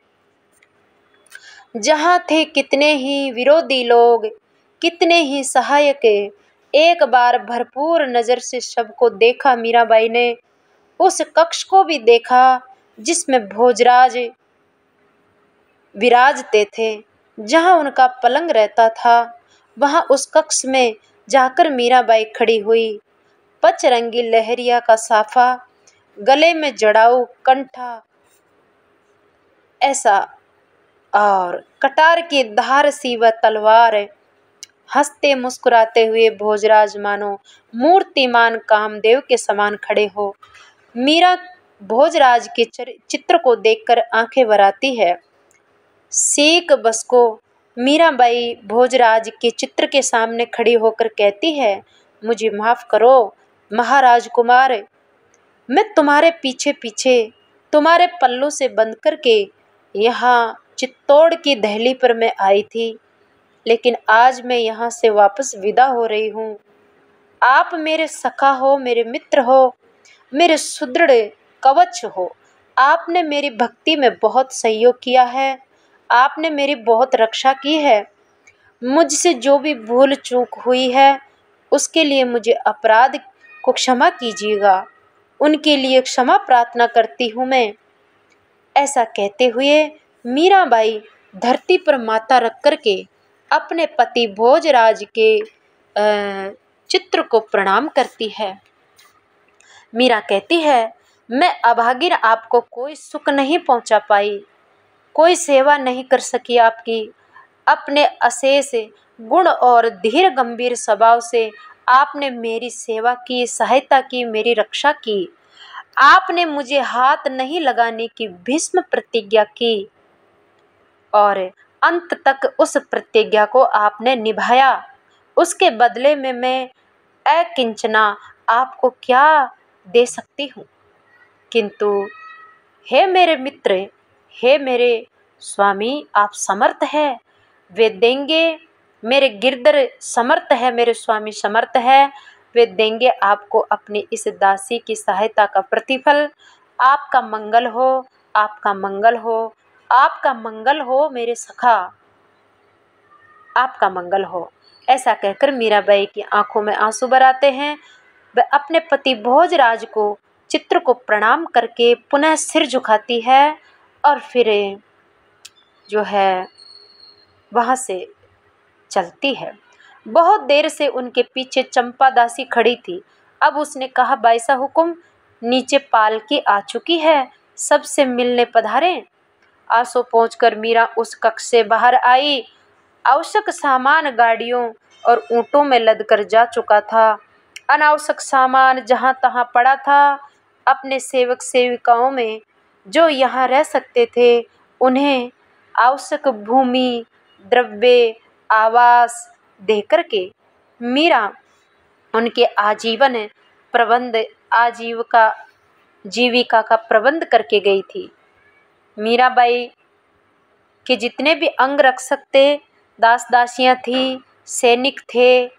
जहां थे कितने ही विरोधी लोग, कितने ही सहायक। एक बार भरपूर नजर से सबको देखा मीराबाई ने, उस कक्ष को भी देखा जिसमें भोजराज विराजते थे, जहां उनका पलंग रहता था। वहां उस कक्ष में जाकर मीराबाई खड़ी हुई। पचरंगी लहरिया का साफा, गले में जड़ाऊ कंठा ऐसा और कटार की धार सी वह तलवार। हंसते मुस्कुराते हुए भोजराज मानो मूर्तिमान कामदेव के समान खड़े हो। मीरा भोजराज के चित्र को देखकर आंखें भर आती है। सीख बस को मीराबाई भोजराज के चित्र के सामने खड़ी होकर कहती है, मुझे माफ करो महाराज कुमार, मैं तुम्हारे पीछे पीछे तुम्हारे पल्लू से बंध करके यहाँ चित्तौड़ की दहली पर मैं आई थी, लेकिन आज मैं यहाँ से वापस विदा हो रही हूँ। आप मेरे सखा हो, मेरे मित्र हो, मेरे सुदृढ़ कवच हो। आपने मेरी भक्ति में बहुत सहयोग किया है, आपने मेरी बहुत रक्षा की है। मुझसे जो भी भूल चूक हुई है उसके लिए मुझे अपराध को क्षमा कीजिएगा, उनके लिए क्षमा प्रार्थना करती हूँ मैं। ऐसा कहते हुए मीराबाई धरती पर माथा रख करके अपने पति भोजराज के चित्र को प्रणाम करती है। मीरा कहती है, मैं अभागिन आपको कोई सुख नहीं पहुंचा पाई, कोई सेवा नहीं कर सकी आपकी। अपने अशेष गुण और धीर गंभीर स्वभाव से आपने मेरी सेवा की, सहायता की, मेरी रक्षा की। आपने मुझे हाथ नहीं लगाने की भीष्म प्रतिज्ञा की और अंत तक उस प्रतिज्ञा को आपने निभाया। उसके बदले में मैं अकिंचना आपको क्या दे सकती हूँ, किंतु हे मेरे मित्र, हे मेरे स्वामी, आप समर्थ है, वे देंगे। मेरे गिरधर समर्थ है, मेरे स्वामी समर्थ है, वे देंगे आपको अपनी इस दासी की सहायता का प्रतिफल। आपका मंगल हो, आपका मंगल हो, आपका मंगल हो मेरे सखा, आपका मंगल हो। ऐसा कहकर मीराबाई की आंखों में आंसू भर आते हैं। वह अपने पति भोजराज को चित्र को प्रणाम करके पुनः सिर झुकाती है और फिर जो है वहाँ से चलती है। बहुत देर से उनके पीछे चंपा दासी खड़ी थी। अब उसने कहा, बाईसा हुकुम, नीचे पालकी आ चुकी है, सबसे मिलने पधारें। आसो पहुंचकर मीरा उस कक्ष से बाहर आई। आवश्यक सामान गाड़ियों और ऊँटों में लदकर जा चुका था। अनावश्यक सामान जहाँ तहाँ पड़ा था। अपने सेवक सेविकाओं में जो यहाँ रह सकते थे उन्हें आवश्यक भूमि, द्रव्य, आवास देकर के मीरा उनके जीविका का प्रबंध करके गई थी। मीराबाई के जितने भी अंग रख सकते दास दासियां थी, सैनिक थे,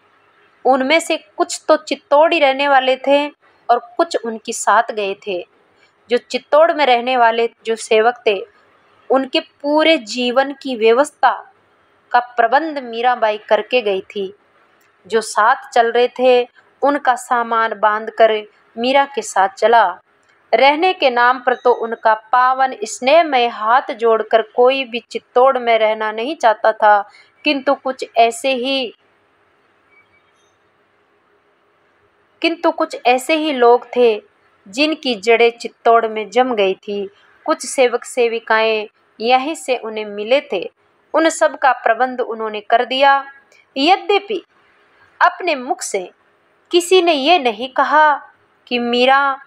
उनमें से कुछ तो चित्तौड़ ही रहने वाले थे और कुछ उनके साथ गए थे। जो चित्तौड़ में रहने वाले जो सेवक थे उनके पूरे जीवन की व्यवस्था का प्रबंध मीराबाई करके गई थी। जो साथ चल रहे थे उनका सामान बांधकर मीरा के साथ चला। रहने के नाम पर तो उनका पावन स्नेहमय हाथ जोड़कर कोई भी चित्तौड़ में रहना नहीं चाहता था, किंतु कुछ ऐसे ही लोग थे जिनकी जड़ें चित्तौड़ में जम गई थी। कुछ सेवक सेविकाएं यहीं से उन्हें मिले थे, उन सब का प्रबंध उन्होंने कर दिया। यद्यपि अपने मुख से किसी ने ये नहीं कहा कि मीरा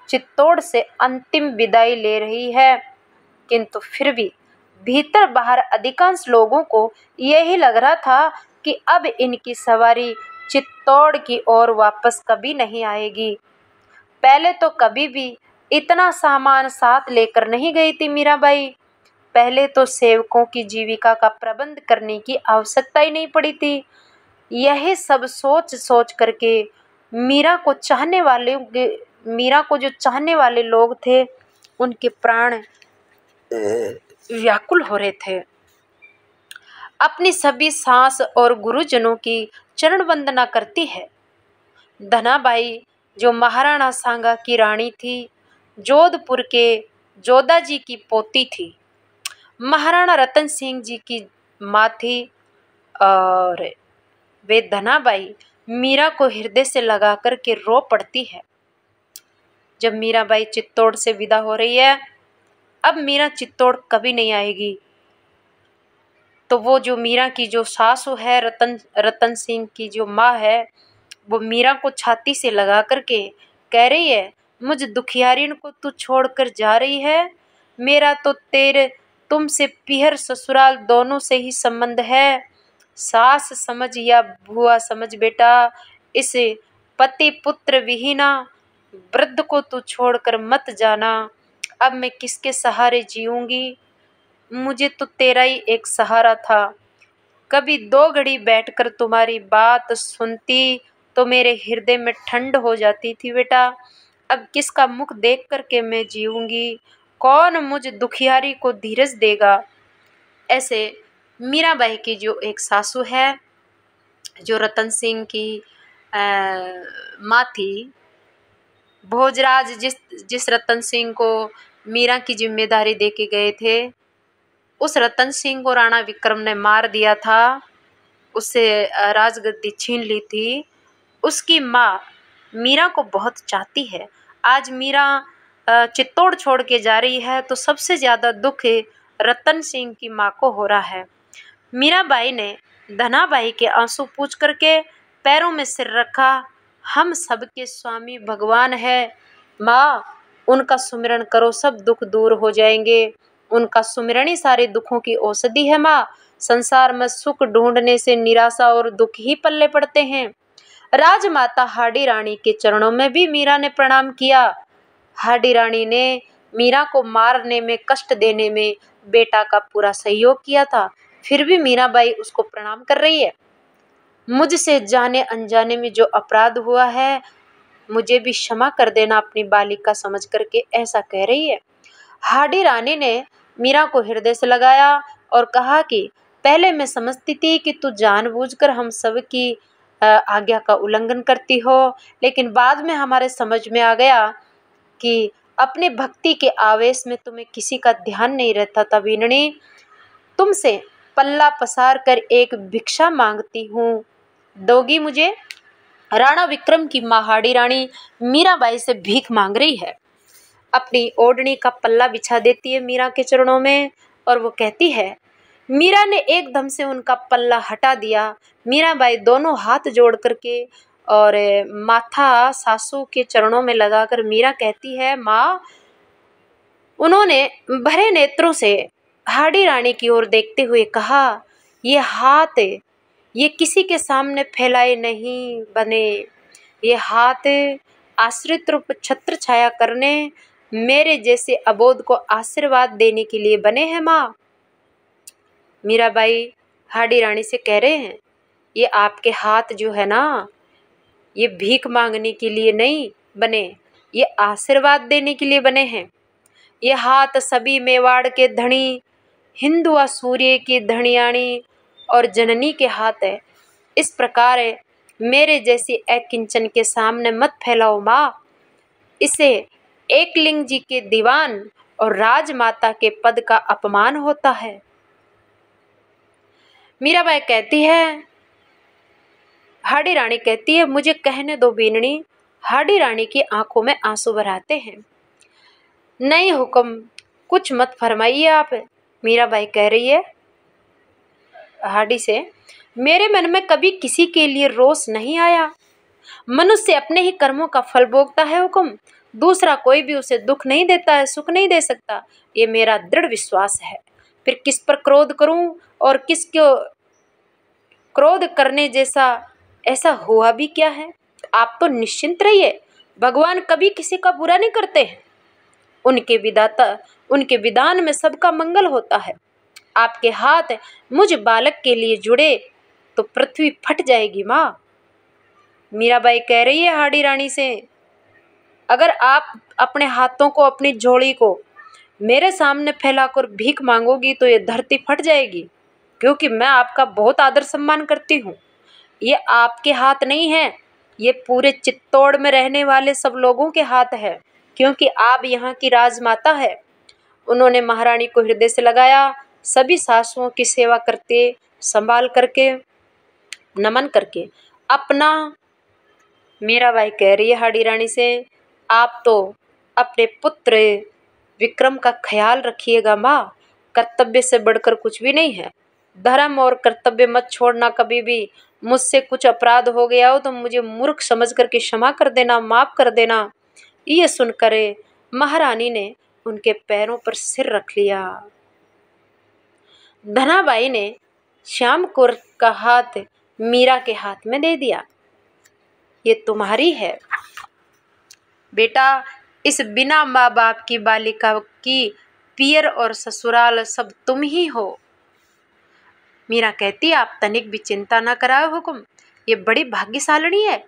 चित्तौड़ से अंतिम विदाई ले रही है, किंतु फिर भी भीतर बाहर अधिकांश लोगों को यही लग रहा था कि अब इनकी सवारी चित्तौड़ की ओर वापस कभी नहीं आएगी। पहले तो कभी भी इतना सामान साथ लेकर नहीं गई थी मीराबाई। पहले तो सेवकों की जीविका का प्रबंध करने की आवश्यकता ही नहीं पड़ी थी। यही सब सोच सोच करके मीरा को जो चाहने वाले लोग थे उनके प्राण व्याकुल हो रहे थे। अपनी सभी सास और गुरुजनों की चरण वंदना करती है। धनाबाई जो महाराणा सांगा की रानी थी, जोधपुर के जोधा जी की पोती थी, महाराणा रतन सिंह जी की माँ थी, और वे धनाबाई मीरा को हृदय से लगा कर के रो पड़ती है। जब मीराबाई चित्तौड़ से विदा हो रही है, अब मीरा चित्तौड़ कभी नहीं आएगी, तो वो जो मीरा की जो सासू है, रतन सिंह की जो माँ है, वो मीरा को छाती से लगा करके कह रही है, मुझ दुखियारिन को तू छोड़कर जा रही है। मेरा तो तुमसे पीहर ससुराल दोनों से ही संबंध है। सास समझ या बुआ समझ बेटा, इस पति पुत्र विहीना वृद्ध को तू छोड़कर मत जाना, अब मैं किसके सहारे जीऊंगी, मुझे तो तेरा ही एक सहारा था। कभी 2 घड़ी बैठकर तुम्हारी बात सुनती तो मेरे हृदय में ठंड हो जाती थी बेटा। अब किसका मुख देख करके मैं जीऊंगी, कौन मुझ दुखियारी को धीरज देगा। ऐसे मीराबाई की जो एक सासू है, जो रतन सिंह की माँ थी, भोजराज जिस रतन सिंह को मीरा की जिम्मेदारी दे के गए थे, उस रतन सिंह को राणा विक्रम ने मार दिया था, उससे राजगद्दी छीन ली थी। उसकी माँ मीरा को बहुत चाहती है। आज मीरा चित्तौड़ छोड़ के जा रही है तो सबसे ज़्यादा दुख रतन सिंह की माँ को हो रहा है। मीराबाई ने धनाबाई के आंसू पूछ करके पैरों में सिर रखा। हम सबके स्वामी भगवान है माँ, उनका सुमिरन करो, सब दुख दूर हो जाएंगे। उनका सुमिरन ही सारे दुखों की औषधि है माँ। संसार में सुख ढूंढने से निराशा और दुख ही पल्ले पड़ते हैं। राजमाता हाडी रानी के चरणों में भी मीरा ने प्रणाम किया। हाडी रानी ने मीरा को मारने में, कष्ट देने में बेटा का पूरा सहयोग किया था, फिर भी मीराबाई उसको प्रणाम कर रही है। मुझसे जाने अनजाने में जो अपराध हुआ है, मुझे भी क्षमा कर देना अपनी बालिका समझ करके, ऐसा कह रही है। हाडी रानी ने मीरा को हृदय से लगाया और कहा कि पहले मैं समझती थी कि तू जानबूझकर हम सब की आज्ञा का उल्लंघन करती हो, लेकिन बाद में हमारे समझ में आ गया कि अपने भक्ति के आवेश में तुम्हें किसी का ध्यान नहीं रहता था। वीणनी, तुमसे पल्ला पसार कर एक भिक्षा मांगती हूँ, दोगी मुझे? राणा विक्रम की माँ हाडी रानी मीराबाई से भीख मांग रही है। अपनी ओढ़नी का पल्ला बिछा देती है मीरा के चरणों में और वो कहती है। मीरा ने एकदम से उनका पल्ला हटा दिया। मीराबाई दोनों हाथ जोड़ करके और माथा सासू के चरणों में लगाकर मीरा कहती है, माँ। उन्होंने भरे नेत्रों से हाडी रानी की ओर देखते हुए कहा, ये हाथ ये किसी के सामने फैलाए नहीं बने, ये हाथ आश्रित रूप छत्र छाया करने, मेरे जैसे अबोध को आशीर्वाद देने के लिए बने हैं माँ। मीराबाई हाडी रानी से कह रहे हैं, ये आपके हाथ जो है ना, ये भीख मांगने के लिए नहीं बने, ये आशीर्वाद देने के लिए बने हैं। ये हाथ सभी मेवाड़ के धनी, हिंदुआ सूर्य की धनियाणी और जननी के हाथ है। इस प्रकार मेरे जैसे अकिंचन के सामने मत फैलाओ माँ। इसे एकलिंग जी के दीवान और राजमाता के पद का अपमान होता है। मीराबाई कहती है, हाडी रानी कहती है, मुझे कहने दो बीननी। हाडी रानी की आंखों में आंसू भर आते हैं। नहीं हुक्म, कुछ मत फरमाइए आप। मीराबाई कह रही है हाडी से, मेरे मन में कभी किसी के लिए रोष नहीं आया। मनुष्य अपने ही कर्मों का फल भोगता है हुक्म, दूसरा कोई भी उसे दुख नहीं देता है, सुख नहीं दे सकता, ये मेरा दृढ़ विश्वास है। फिर किस पर क्रोध करूं और किसको क्रोध करने जैसा ऐसा हुआ भी क्या है। आप तो निश्चिंत रहिए, भगवान कभी किसी का बुरा नहीं करते हैं। उनके विधान में सबका मंगल होता है। आपके हाथ मुझ बालक के लिए जुड़े तो पृथ्वी फट जाएगी माँ। मीराबाई कह रही है हाडी रानी से, अगर आप अपने हाथों को, अपनी झोली को मेरे सामने फैलाकर भीख मांगोगी तो ये धरती फट जाएगी, क्योंकि मैं आपका बहुत आदर सम्मान करती हूँ। ये आपके हाथ नहीं है, ये पूरे चित्तौड़ में रहने वाले सब लोगों के हाथ है, क्योंकि आप यहाँ की राजमाता है। उन्होंने महारानी को हृदय से लगाया, सभी सासुओं की सेवा करते, संभाल करके, नमन करके अपना। मीराबाई कह रही है हाडी रानी से, आप तो अपने पुत्र विक्रम का ख्याल रखिएगा माँ, कर्तव्य से बढ़कर कुछ भी नहीं है। धर्म और कर्तव्य मत छोड़ना कभी भी। मुझसे कुछ अपराध हो गया हो तो मुझे मूर्ख समझ करके क्षमा कर देना, माफ कर देना। ये सुनकर महारानी ने उनके पैरों पर सिर रख लिया। धनाबाई ने श्याम कौर का हाथ मीरा के हाथ में दे दिया, ये तुम्हारी है। बेटा, इस बिना माँ बाप की बालिका की पियर और ससुराल सब तुम ही हो। मीरा कहती, आप तनिक भी चिंता न कराओ हुकुम, ये बड़ी भाग्यशालिनी है,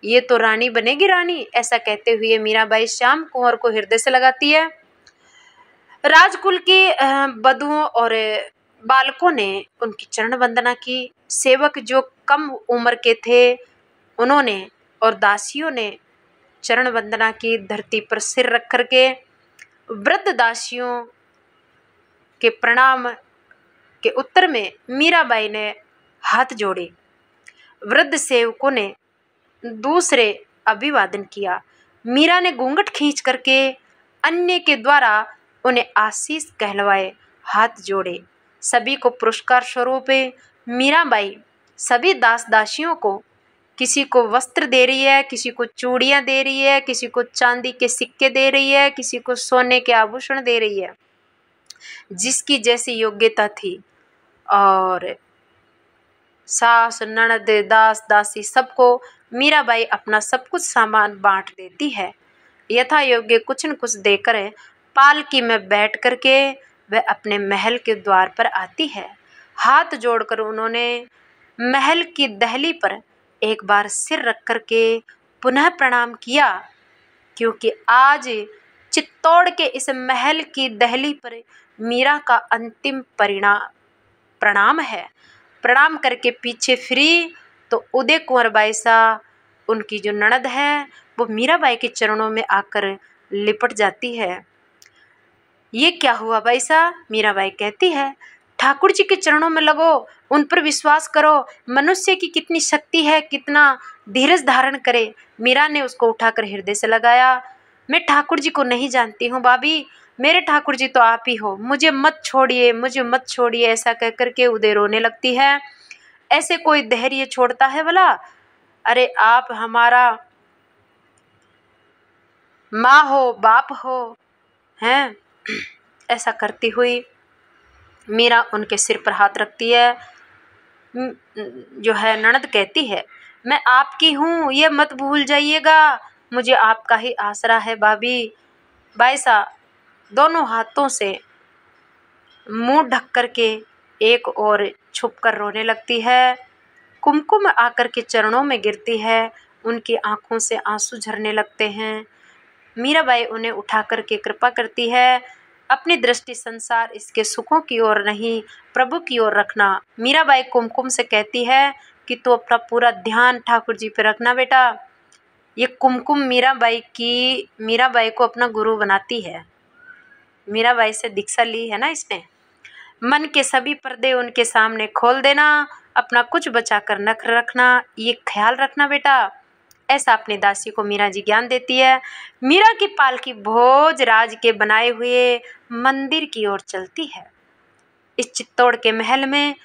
ये तो रानी बनेगी रानी। ऐसा कहते हुए मीराबाई श्याम कुंवर को हृदय से लगाती है। राजकुल की बधुओं और बालकों ने उनकी चरण वंदना की। सेवक जो कम उम्र के थे उन्होंने और दासियों ने चरण वंदना की। धरती पर सिर रख करके वृद्ध दासियों के प्रणाम के उत्तर में मीराबाई ने हाथ जोड़े। वृद्ध सेवकों ने दूसरे अभिवादन किया। मीरा ने घूंघट खींच करके अन्य के द्वारा उन्हें आशीष कहलवाए, हाथ जोड़े। सभी को पुरस्कार स्वरूप मीराबाई सभी दास दासियों को, किसी को वस्त्र दे रही है, किसी को चूड़ियां दे रही है, किसी को चांदी के सिक्के दे रही है, किसी को सोने के आभूषण दे रही है, जिसकी जैसी योग्यता थी। और सास ननद दास दासी सबको मीराबाई अपना सब कुछ सामान बांट देती है। यथा योग्य कुछ न कुछ देकर पालकी में बैठ करके वह अपने महल के द्वार पर आती है। हाथ जोड़कर उन्होंने महल की दहली पर एक बार सिर रख करके पुनः प्रणाम किया, क्योंकि आज चित्तौड़ के इस महल की दहली पर मीरा का अंतिम प्रणाम है। प्रणाम करके पीछे फिरी तो उदय कुंवर बाई सा उनकी जो ननद है वो मीराबाई के चरणों में आकर लिपट जाती है। ये क्या हुआ भाई सा? मीराबाई कहती है, ठाकुर जी के चरणों में लगो, उन पर विश्वास करो। मनुष्य की कितनी शक्ति है, कितना धीरज धारण करे। मीरा ने उसको उठाकर हृदय से लगाया। मैं ठाकुर जी को नहीं जानती हूँ भाभी, मेरे ठाकुर जी तो आप ही हो, मुझे मत छोड़िए, मुझे मत छोड़िए। ऐसा कह करके उदय रोने लगती है। ऐसे कोई धैर्य छोड़ता है भला? अरे आप हमारा माँ हो, बाप हो, हैं? ऐसा करती हुई मीरा उनके सिर पर हाथ रखती है। जो है ननद कहती है, मैं आपकी हूँ, ये मत भूल जाइएगा, मुझे आपका ही आसरा है भाभी। बाईसा दोनों हाथों से मुंह ढक करके एक और छुप कर रोने लगती है। कुमकुम आकर के चरणों में गिरती है, उनकी आंखों से आंसू झरने लगते हैं। मीराबाई उन्हें उठा करके कृपा करती है, अपनी दृष्टि संसार इसके सुखों की ओर नहीं प्रभु की ओर रखना। मीराबाई कुमकुम से कहती है कि तू अपना पूरा ध्यान ठाकुर जी पे रखना बेटा। ये कुमकुम मीराबाई को अपना गुरु बनाती है। मीराबाई से दीक्षा ली है ना इसने। मन के सभी पर्दे उनके सामने खोल देना, अपना कुछ बचा कर नख रखना, ये ख्याल रखना बेटा। ऐसा अपनी दासी को मीरा जी ज्ञान देती है। मीरा की पालकी भोजराज के बनाए हुए मंदिर की ओर चलती है। इस चित्तौड़ के महल में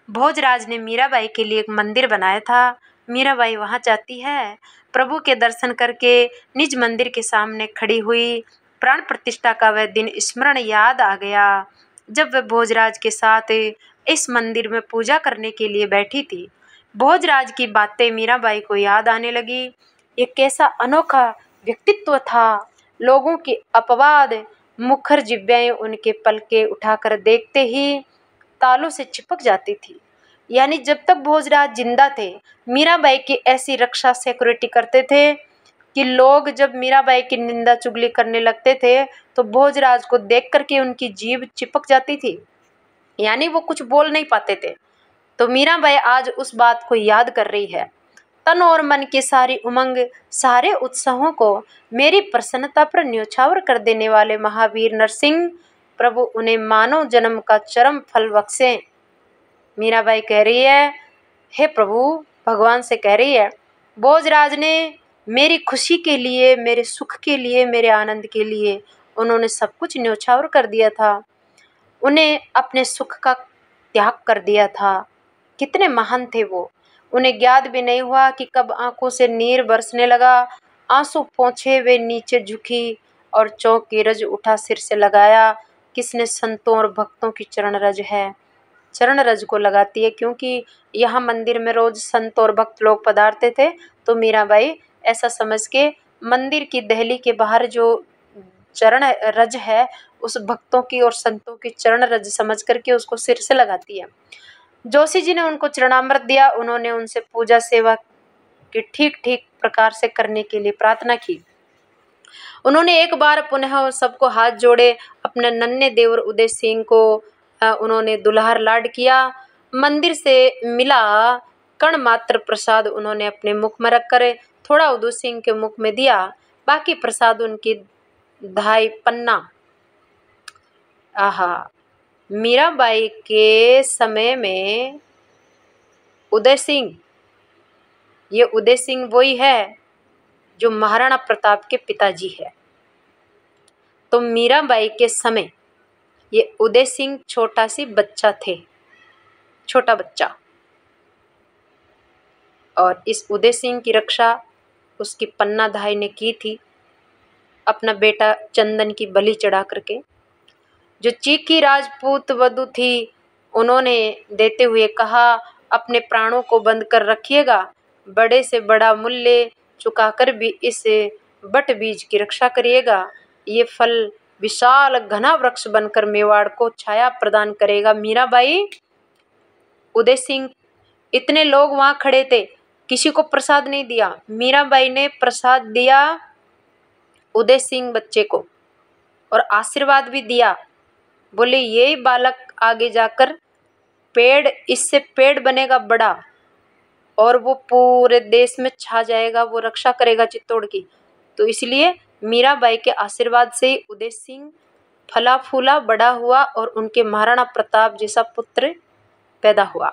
भोजराज ने मीराबाई के लिए एक मंदिर बनाया था। मीराबाई वहां जाती है। प्रभु के दर्शन करके निज मंदिर के सामने खड़ी हुई। प्राण प्रतिष्ठा का वह दिन स्मरण याद आ गया, जब वह भोजराज के साथ इस मंदिर में पूजा करने के लिए बैठी थी। भोजराज की बातें मीराबाई को याद आने लगी। ये कैसा अनोखा व्यक्तित्व था। लोगों की अपवाद मुखर जिब्याएं उनके पलके उठाकर देखते ही तालों से चिपक जाती थी। यानी जब तक भोजराज जिंदा थे, मीराबाई की ऐसी रक्षा सिक्योरिटी करते थे कि लोग जब मीराबाई की निंदा चुगली करने लगते थे तो भोजराज को देख करके उनकी जीभ चिपक जाती थी, यानी वो कुछ बोल नहीं पाते थे। तो मीराबाई आज उस बात को याद कर रही है। तन और मन की सारी उमंग, सारे उत्साहों को मेरी प्रसन्नता पर न्यौछावर कर देने वाले महावीर नरसिंह प्रभु उन्हें मानव जन्म का चरम फल बख्शे। मीराबाई कह रही है, हे प्रभु, भगवान से कह रही है, भोजराज ने मेरी खुशी के लिए, मेरे सुख के लिए, मेरे आनंद के लिए उन्होंने सब कुछ न्यौछावर कर दिया था। उन्हें अपने सुख का त्याग कर दिया था। कितने महान थे वो। उन्हें ज्ञात भी नहीं हुआ कि कब आंखों से नीर बरसने लगा। आंसू पोंछे वे नीचे झुकी और चौक की रज उठा सिर से लगाया। किसने संतों और भक्तों की चरण रज है, चरण रज को लगाती है, क्योंकि यहाँ मंदिर में रोज संत और भक्त लोग पधारते थे। तो मीराबाई ऐसा समझ के मंदिर की दहली के बाहर जो चरण रज है, उस भक्तों की और संतों की चरण रज समझ करके उसको सिर से लगाती है। जोशी जी ने उनको चरणामृत दिया। उन्होंने उनसे पूजा सेवा की ठीक ठीक प्रकार से करने के लिए प्रार्थना की। उन्होंने एक बार पुनः सबको हाथ जोड़े। अपने नन्हे देवर उदय सिंह को उन्होंने दुल्हार लाड किया। मंदिर से मिला कण मात्र प्रसाद उन्होंने अपने मुख में रखकर थोड़ा उदय सिंह के मुख में दिया। बाकी प्रसाद उनकी धाई पन्ना। आहा, मीराबाई के समय में उदय सिंह, ये उदय सिंह वही है जो महाराणा प्रताप के पिताजी है। तो मीराबाई के समय ये उदय सिंह छोटा सी बच्चा थे, छोटा बच्चा। और इस उदय सिंह की रक्षा उसकी पन्ना धाई ने की थी, अपना बेटा चंदन की बलि चढ़ा करके। जो चीकी राजपूत वधु थी, उन्होंने देते हुए कहा, अपने प्राणों को बंद कर रखिएगा, बड़े से बड़ा मूल्य चुकाकर भी इस बट बीज की रक्षा करिएगा। ये फल विशाल घना वृक्ष बनकर मेवाड़ को छाया प्रदान करेगा। मीराबाई, उदय सिंह, इतने लोग वहां खड़े थे, किसी को प्रसाद नहीं दिया। मीराबाई ने प्रसाद दिया उदय सिंह बच्चे को और आशीर्वाद भी दिया। बोले यही बालक आगे जाकर पेड़, इससे पेड़ बनेगा बड़ा और वो पूरे देश में छा जाएगा, वो रक्षा करेगा चित्तौड़ की। तो इसलिए मीराबाई के आशीर्वाद से ही उदय सिंह फला फूला बड़ा हुआ और उनके महाराणा प्रताप जैसा पुत्र पैदा हुआ।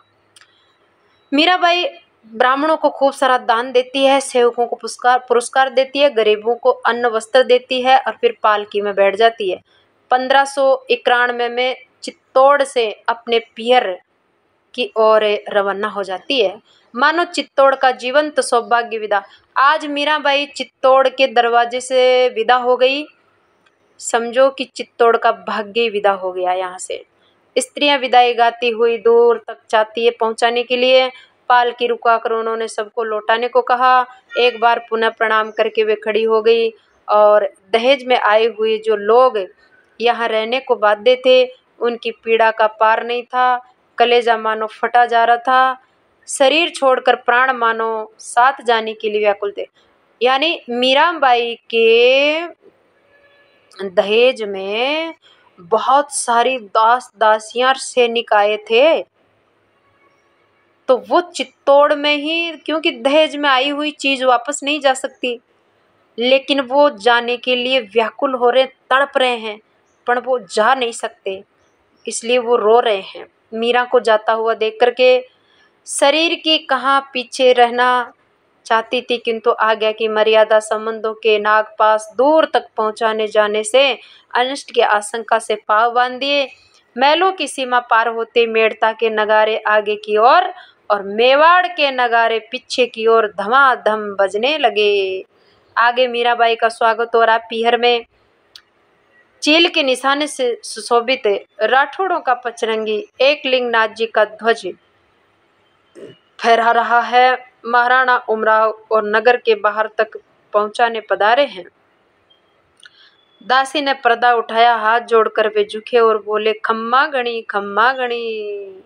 मीराबाई ब्राह्मणों को खूब सारा दान देती है, सेवकों को पुरस्कार देती है, गरीबों को अन्न वस्त्र देती है और फिर पालकी में बैठ जाती है। 1591 में चित्तौड़ से अपने पियर की ओर रवाना हो जाती है। मानो चित्तौड़ का जीवंत सौभाग्य विदा। आज मीराबाई चित्तौड़ के दरवाजे से विदा हो गई, समझो कि चित्तौड़ का भाग्य विदा हो गया। यहाँ से स्त्रियां विदाई गाती हुई दूर तक जाती है पहुंचाने के लिए। पालकी रुकाकर उन्होंने सबको लौटाने को कहा। एक बार पुनः प्रणाम करके वे खड़ी हो गई और दहेज में आए हुए जो लोग यहाँ रहने को बाध्य थे, उनकी पीड़ा का पार नहीं था। कलेजा मानो फटा जा रहा था, शरीर छोड़कर प्राण मानो साथ जाने के लिए व्याकुल थे। यानी मीराबाई के दहेज में बहुत सारी दास दासियां और सैनिक आए थे, तो वो चित्तौड़ में ही, क्योंकि दहेज में आई हुई चीज वापस नहीं जा सकती, लेकिन वो जाने के लिए व्याकुल हो रहे, तड़प रहे हैं, पर वो जा नहीं सकते, इसलिए वो रो रहे हैं। मीरा को जाता हुआ देख करके शरीर की कहाँ पीछे रहना चाहती थी, किंतु आज्ञा की मर्यादा संबंधों के नागपास दूर तक पहुंचाने जाने से अनिष्ट की आशंका से पाव बांध दिए। महलों की सीमा पार होते मेड़ता के नगारे आगे की ओर और मेवाड़ के नगारे पीछे की ओर धमाधम बजने लगे। आगे मीराबाई का स्वागत हो रहा। पीहर में चील के निशाने से सुशोभित राठौड़ों का पचरंगी एक लिंगनाथ जी का ध्वज फहरा रहा है। महाराणा उमराव और नगर के बाहर तक पहुंचाने पधारे हैं। दासी ने पर्दा उठाया, हाथ जोड़कर वे झुके और बोले, खम्मा गणी, खम्मा गणी।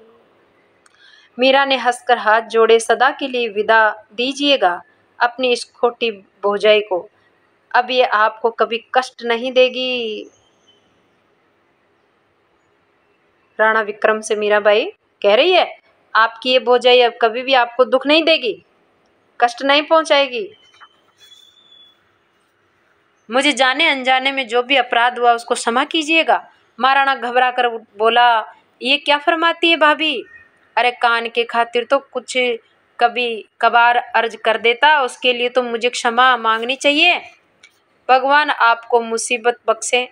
मीरा ने हंसकर हाथ जोड़े, सदा के लिए विदा दीजिएगा अपनी इस खोटी भौजाई को, अब ये आपको कभी कष्ट नहीं देगी। राणा विक्रम से मीराबाई कह रही है, आपकी ये भौजाई अब कभी भी आपको दुख नहीं देगी, कष्ट नहीं पहुंचाएगी। मुझे जाने अनजाने में जो भी अपराध हुआ उसको क्षमा कीजिएगा। महाराणा घबरा कर बोला, ये क्या फरमाती है भाभी? अरे कान के खातिर तो कुछ कभी कभार अर्ज कर देता, उसके लिए तो मुझे क्षमा मांगनी चाहिए। भगवान आपको मुसीबत बख्शे,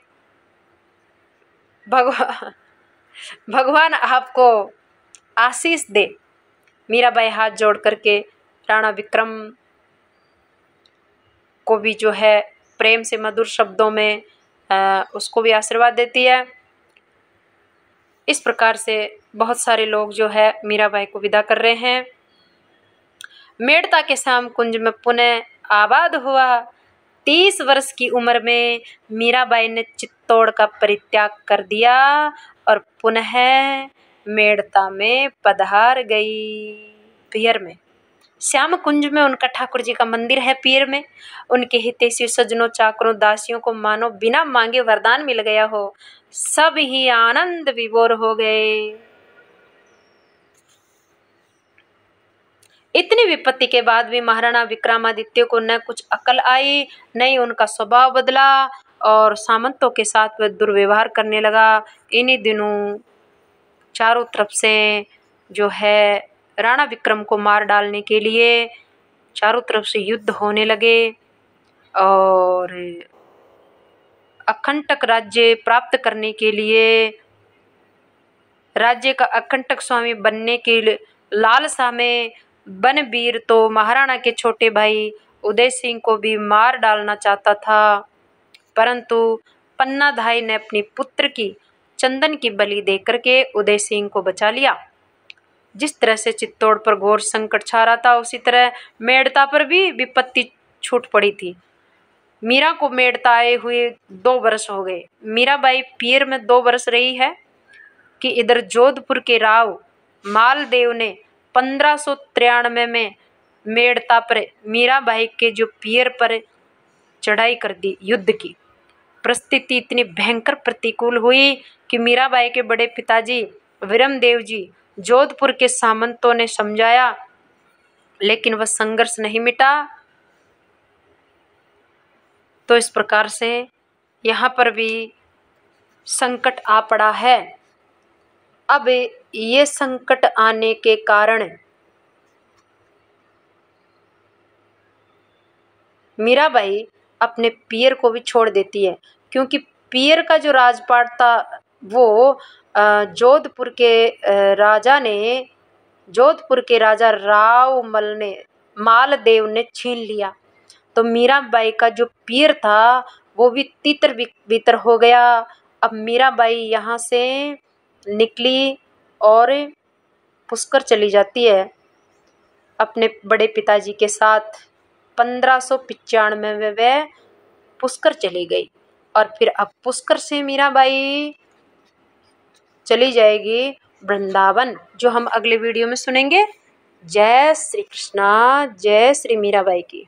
भगवान आपको आशीष दे। मीराबाई हाथ जोड़ करके राणा विक्रम को भी जो है प्रेम से मधुर शब्दों में उसको भी आशीर्वाद देती है। इस प्रकार से बहुत सारे लोग जो है मीराबाई को विदा कर रहे हैं। मेड़ता के श्याम कुंज में पुनः आबाद हुआ 30 वर्ष की उम्र में मीराबाई ने चित्तौड़ का परित्याग कर दिया और पुनः मेड़ता में पधार गई। पियर में श्याम कुंज में उनका ठाकुर जी का मंदिर है। पियर में उनके हितैषी सज्जनों, चाकरों, दासियों को मानो बिना मांगे वरदान मिल गया हो। सब ही आनंद विभोर हो गए। इतनी विपत्ति के बाद भी महाराणा विक्रमादित्य को न कुछ अकल आई, न ही उनका स्वभाव बदला और सामंतों के साथ वह दुर्व्यवहार करने लगा। इन्हीं दिनों चारों तरफ से जो है राणा विक्रम को मार डालने के लिए चारों तरफ से युद्ध होने लगे और अकंटक राज्य प्राप्त करने के लिए, राज्य का अकंटक स्वामी बनने के लालसा में बनवीर तो महाराणा के छोटे भाई उदय सिंह को भी मार डालना चाहता था, परंतु पन्नाधाय ने अपनी पुत्र की चंदन की बलि देकर के उदय सिंह को बचा लिया। जिस तरह से चित्तौड़ पर घोर संकट छा रहा था, उसी तरह मेड़ता पर भी विपत्ति छूट पड़ी थी। मीरा को मेड़ता आए हुए 2 वर्ष हो गए। मीराबाई पियर में 2 वर्ष रही है कि इधर जोधपुर के राव मालदेव ने 1593 में मेड़ता पर मीराबाई के जो पियर पर चढ़ाई कर दी। युद्ध की परिस्थिति इतनी भयंकर प्रतिकूल हुई कि मीराबाई के बड़े पिताजी विरमदेव जी जोधपुर के सामंतों ने समझाया, लेकिन वह संघर्ष नहीं मिटा। तो इस प्रकार से यहाँ पर भी संकट आ पड़ा है। अब ये संकट आने के कारण मीराबाई अपने पियर को भी छोड़ देती है, क्योंकि पियर का जो राजपाट था वो जोधपुर के राजा रावमल ने मालदेव ने छीन लिया। तो मीराबाई का जो पियर था वो भी तितर बितर हो गया। अब मीराबाई यहाँ से निकली और पुष्कर चली जाती है अपने बड़े पिताजी के साथ। 1595 में वह पुष्कर चली गई और फिर अब पुष्कर से मीराबाई चली जाएगी वृंदावन, जो हम अगले वीडियो में सुनेंगे। जय श्री कृष्णा, जय श्री मीराबाई की।